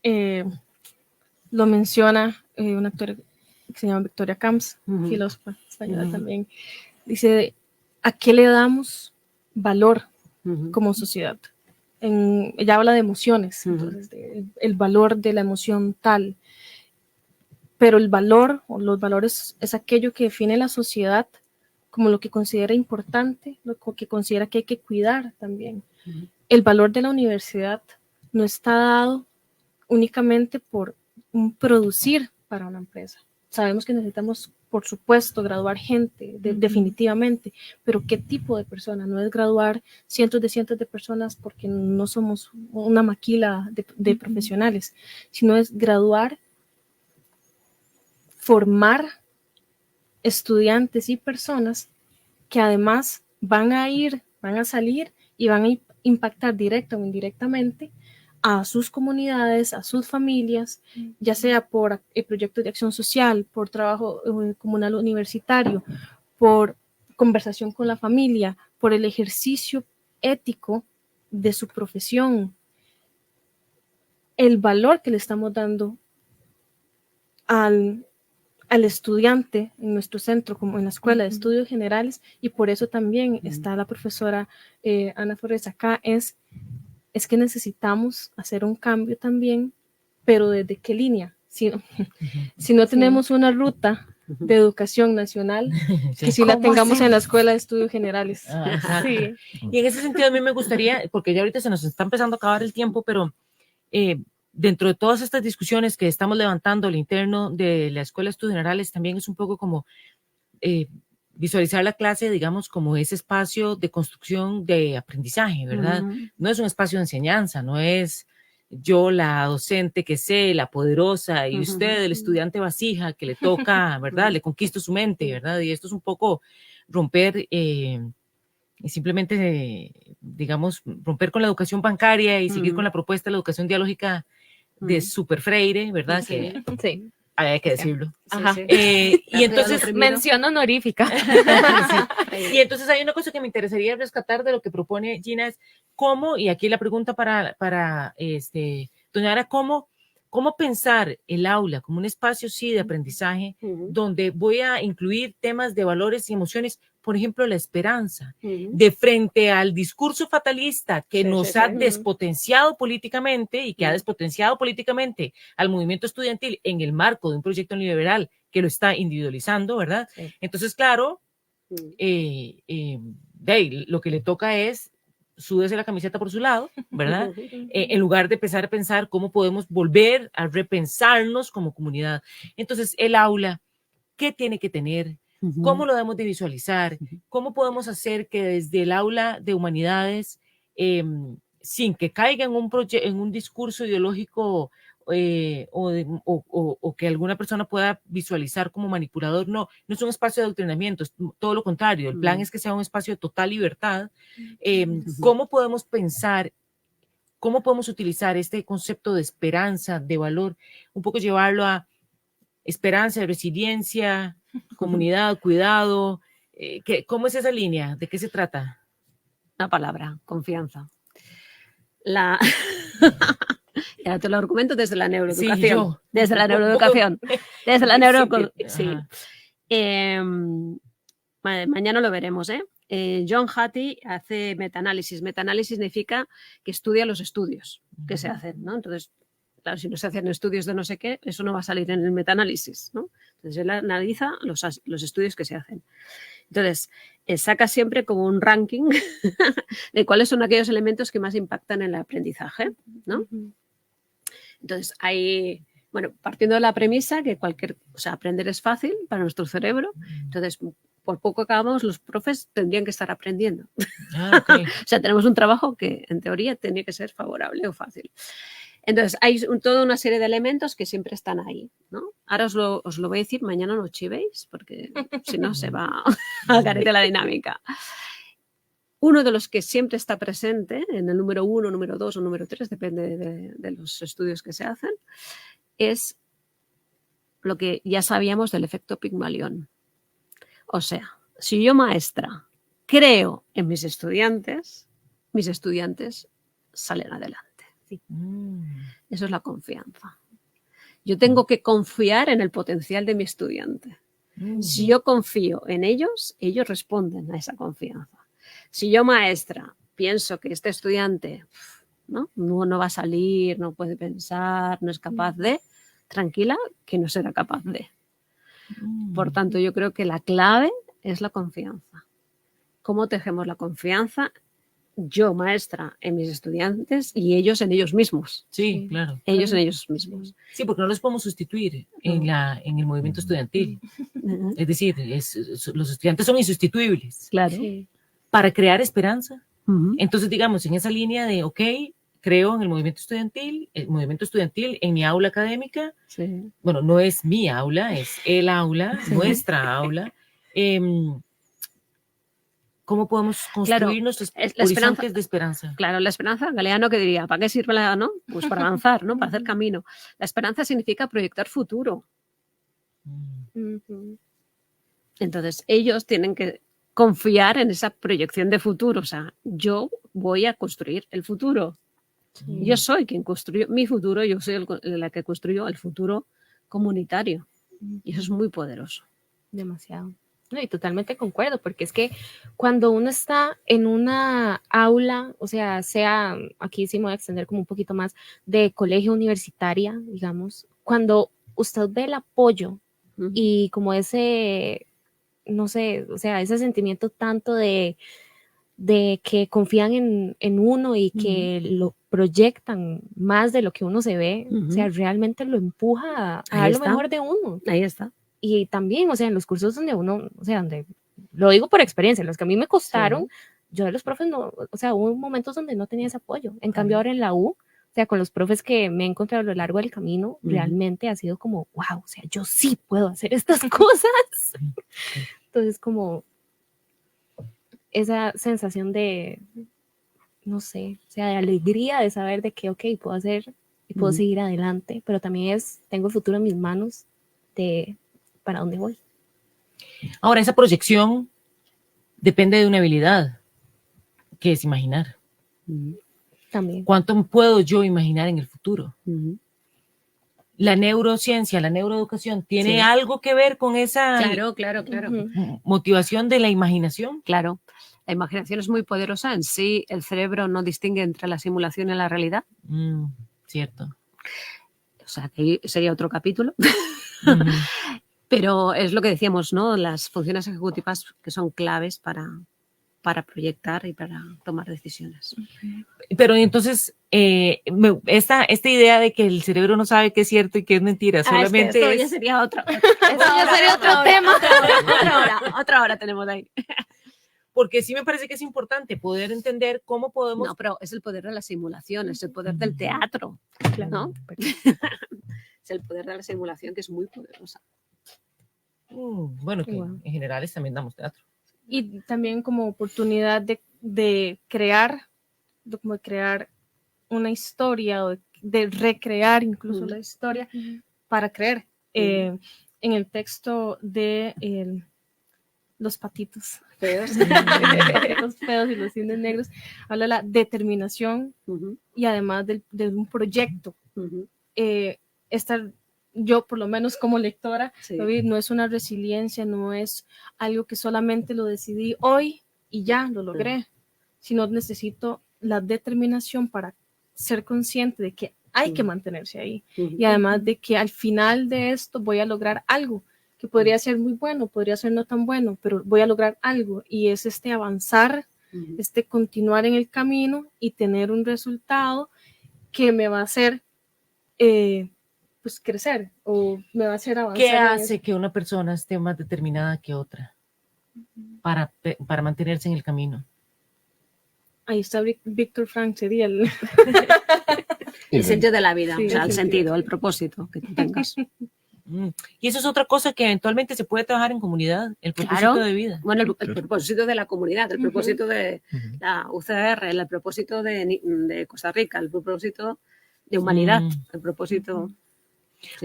lo menciona una actora que se llama Victoria Camps, filósofa española también, dice, ¿a qué le damos valor como sociedad? Ella habla de emociones, entonces, el valor de la emoción tal, pero el valor o los valores es aquello que define la sociedad como lo que considera importante, lo que considera que hay que cuidar también. El valor de la universidad no está dado únicamente por un producir para una empresa. Sabemos que necesitamos, por supuesto, graduar gente, definitivamente, pero ¿qué tipo de persona? No es graduar cientos de personas porque no somos una maquila de profesionales, sino es graduar, formar estudiantes y personas que además van a salir y van a impactar directa o indirectamente a sus comunidades, a sus familias, ya sea por proyectos de acción social, por trabajo comunal universitario, por conversación con la familia, por el ejercicio ético de su profesión. El valor que le estamos dando al estudiante en nuestro centro, como en la Escuela de Estudios Generales, y por eso también está la profesora Ana Flores acá, es que necesitamos hacer un cambio también, pero ¿desde qué línea? Si no tenemos una ruta de educación nacional, que sí la tengamos en la Escuela de Estudios Generales. Sí. Y en ese sentido a mí me gustaría, porque ya ahorita se nos está empezando a acabar el tiempo, pero dentro de todas estas discusiones que estamos levantando al interno de la Escuela de Estudios Generales, también es un poco como visualizar la clase, digamos, como ese espacio de construcción de aprendizaje, ¿verdad? No es un espacio de enseñanza, no es yo la docente que sé, la poderosa, y usted, el estudiante vasija que le toca, ¿verdad? Le conquisto su mente, ¿verdad? Y esto es un poco romper, simplemente, digamos, romper con la educación bancaria y seguir con la propuesta de la educación dialógica de Super Freire, ¿verdad? Sí. Que Sí. hay que decirlo. Ajá. Y entonces mención honorífica. Y entonces hay una cosa que me interesaría rescatar de lo que propone Gina, es cómo, y aquí la pregunta para doña Ara, cómo pensar el aula como un espacio, sí, de aprendizaje, donde voy a incluir temas de valores y emociones, por ejemplo, la esperanza, de frente al discurso fatalista que nos ha despotenciado políticamente y que ha despotenciado políticamente al movimiento estudiantil en el marco de un proyecto neoliberal que lo está individualizando, ¿verdad? Sí. Entonces, claro, lo que le toca es súdese la camiseta por su lado, ¿verdad? En lugar de empezar a pensar cómo podemos volver a repensarnos como comunidad. Entonces, el aula, ¿qué tiene que tener? ¿Cómo lo debemos de visualizar? ¿Cómo podemos hacer que desde el aula de humanidades, sin que caiga en un discurso ideológico o que alguna persona pueda visualizar como manipulador, no es un espacio de adoctrinamiento, es todo lo contrario, el plan es que sea un espacio de total libertad. ¿Cómo podemos pensar, cómo podemos utilizar este concepto de esperanza, de valor, un poco llevarlo a esperanza, resiliencia, comunidad, cuidado? ¿Cómo es esa línea? ¿De qué se trata? Una palabra, confianza. Ya te lo argumento desde la neuroeducación. Sí, desde la neuroeducación. Desde la neuroeducación. Sí. Mañana lo veremos, John Hattie hace metaanálisis. Metaanálisis significa que estudia los estudios que se hacen, ¿no? Entonces, claro, si no se hacen estudios de no sé qué, eso no va a salir en el metaanálisis, ¿no? Entonces, él analiza los estudios que se hacen. Entonces, saca siempre como un ranking de cuáles son aquellos elementos que más impactan en el aprendizaje, ¿no? Entonces, partiendo de la premisa que aprender es fácil para nuestro cerebro, entonces, por poco que hagamos, los profes tendrían que estar aprendiendo. Okay. O sea, tenemos un trabajo que, en teoría, tenía que ser favorable o fácil. Entonces, hay toda una serie de elementos que siempre están ahí, ¿no? Ahora os lo voy a decir, mañana no chivéis, porque si no se va a carecer la dinámica. Uno de los que siempre está presente en el número 1, número 2 o número 3, depende de los estudios que se hacen, es lo que ya sabíamos del efecto Pigmalión. O sea, si yo, maestra, creo en mis estudiantes salen adelante. Eso es la confianza. Yo tengo que confiar en el potencial de mi estudiante. Si yo confío en ellos, ellos responden a esa confianza. Si yo, maestra, pienso que este estudiante no va a salir, no puede pensar, no es capaz de, tranquila, que no será capaz de. Por tanto, yo creo que la clave es la confianza. ¿Cómo tejemos la confianza? Yo, maestra, en mis estudiantes y ellos en ellos mismos. Sí, claro. Ellos en ellos mismos. Sí, porque no los podemos sustituir en el movimiento estudiantil. Es decir, los estudiantes son insustituibles. Claro. Sí. Para crear esperanza. Entonces, digamos, en esa línea de, ok, creo en el movimiento estudiantil en mi aula académica. Sí. Bueno, no es mi aula, es el aula, nuestra aula. ¿Cómo podemos construir nuestros horizontes de esperanza? Claro, la esperanza, Galeano, ¿qué diría? ¿Para qué sirve no? Pues para avanzar, ¿no? Para hacer camino. La esperanza significa proyectar futuro. Entonces, ellos tienen que confiar en esa proyección de futuro. O sea, yo voy a construir el futuro. Yo soy quien construyó mi futuro, yo soy la que construyó el futuro comunitario. Y eso es muy poderoso. Demasiado. No, y totalmente concuerdo, porque es que cuando uno está en una aula, o sea, aquí sí me voy a extender como un poquito más, de colegio universitaria, digamos, cuando usted ve el apoyo y como ese, no sé, o sea, ese sentimiento tanto de que confían en uno y que lo proyectan más de lo que uno se ve, o sea, realmente lo empuja a dar lo mejor de uno. Ahí está. Y también, o sea, en los cursos donde uno, o sea, donde, lo digo por experiencia, los que a mí me costaron, yo de los profes no, o sea, hubo momentos donde no tenía ese apoyo. En cambio, ahora en la U, o sea, con los profes que me he encontrado a lo largo del camino, realmente ha sido como, wow, o sea, yo sí puedo hacer estas cosas. Entonces, como esa sensación de, no sé, o sea, de alegría de saber de que, ok, puedo hacer y puedo seguir adelante, pero también tengo el futuro en mis manos de para dónde voy. Ahora, esa proyección depende de una habilidad, que es imaginar. También. ¿Cuánto puedo yo imaginar en el futuro? La neurociencia, la neuroeducación, ¿tiene algo que ver con esa Claro. motivación de la imaginación? Claro. La imaginación es muy poderosa. En sí, el cerebro no distingue entre la simulación y la realidad. Cierto. O sea, que sería otro capítulo. Pero es lo que decíamos, ¿no? Las funciones ejecutivas que son claves para proyectar y para tomar decisiones. Pero entonces, esta idea de que el cerebro no sabe qué es cierto y qué es mentira, solamente esto ya sería otro tema. Otra hora tenemos ahí. Porque sí me parece que es importante poder entender cómo podemos... No, pero es el poder de la simulación, es el poder del teatro, ¿no? Es el poder de la simulación que es muy poderosa. Bueno, que en general también damos teatro. Y también como oportunidad de crear una historia o de recrear incluso la historia para creer. En el texto de Los patitos feos, los feos y los cisnes negros, habla de la determinación y además de un proyecto. Yo por lo menos como lectora, no es una resiliencia, no es algo que solamente lo decidí hoy y ya lo logré, sino necesito la determinación para ser consciente de que hay que mantenerse ahí y además de que al final de esto voy a lograr algo que podría ser muy bueno, podría ser no tan bueno, pero voy a lograr algo y es avanzar, continuar en el camino y tener un resultado que me va a hacer pues crecer o me va a hacer avanzar. ¿Qué hace que una persona esté más determinada que otra para mantenerse en el camino? Ahí está Víctor Frank, sería el sentido de la vida, sí, o sea, el sentido, el propósito que tú tengas. Y eso es otra cosa que eventualmente se puede trabajar en comunidad, el propósito de vida. Bueno, el propósito de la comunidad, el propósito de la UCR, el propósito de Costa Rica, el propósito de humanidad, el propósito...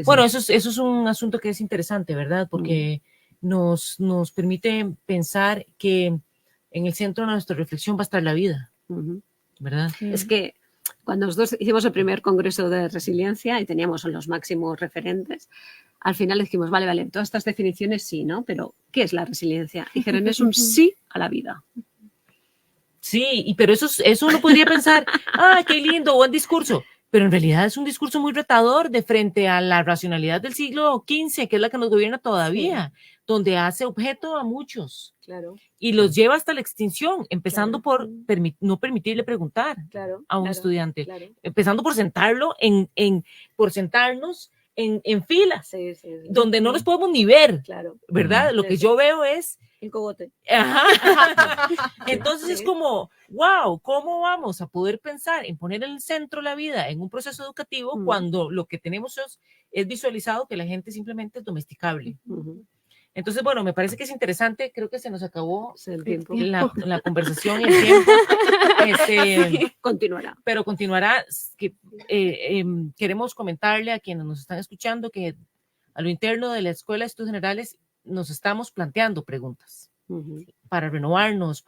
Bueno, eso es un asunto que es interesante, ¿verdad? Porque nos permite pensar que en el centro de nuestra reflexión va a estar la vida, ¿verdad? Es que cuando nosotros hicimos el primer congreso de resiliencia y teníamos los máximos referentes, al final dijimos, vale, todas estas definiciones sí, ¿no? Pero, ¿qué es la resiliencia? Dijeron, es un sí a la vida. Sí, pero eso uno podría pensar, qué lindo, buen discurso. Pero en realidad es un discurso muy retador de frente a la racionalidad del siglo XV, que es la que nos gobierna todavía, donde hace objeto a muchos. Claro. Y los lleva hasta la extinción, empezando por no permitirle preguntar a un estudiante, empezando por sentarlo por sentarnos en filas, donde no nos podemos ni ver, ¿verdad? Lo que yo veo es el cogote. Entonces es como, wow, ¿cómo vamos a poder pensar en poner en el centro la vida en un proceso educativo cuando lo que tenemos es visualizado que la gente simplemente es domesticable? Entonces, bueno, me parece que es interesante, creo que se nos acabó el tiempo. La conversación y el tiempo. Continuará. Pero continuará. Queremos comentarle a quienes nos están escuchando que a lo interno de la Escuela de Estudios Generales nos estamos planteando preguntas para renovarnos,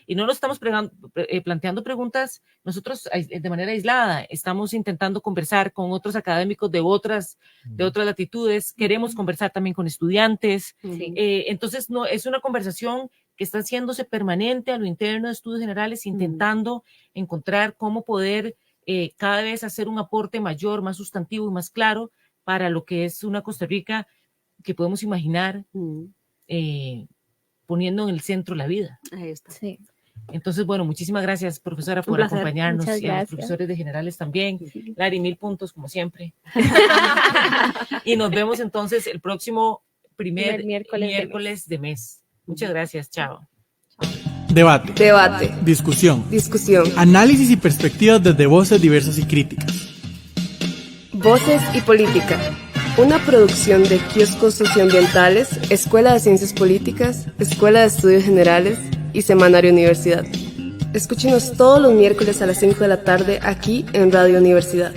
y no nos estamos planteando preguntas nosotros de manera aislada, estamos intentando conversar con otros académicos de otras latitudes, queremos conversar también con estudiantes, entonces no, es una conversación que está haciéndose permanente a lo interno de Estudios Generales, intentando encontrar cómo poder cada vez hacer un aporte mayor, más sustantivo y más claro para lo que es una Costa Rica que podemos imaginar poniendo en el centro la vida. Ahí está. Sí. Entonces, bueno, muchísimas gracias, profesora, por acompañarnos. Muchas y a los gracias. profesores de generales también. Lari, 1000 puntos, como siempre. Y nos vemos entonces el próximo primer miércoles de mes. Muchas gracias, chao. Debate. Discusión. Análisis y perspectivas desde voces diversas y críticas. Voces y Política. Una producción de Kioscos Socioambientales, Escuela de Ciencias Políticas, Escuela de Estudios Generales y Semanario Universidad. Escúchenos todos los miércoles a las 5 de la tarde aquí en Radio Universidad.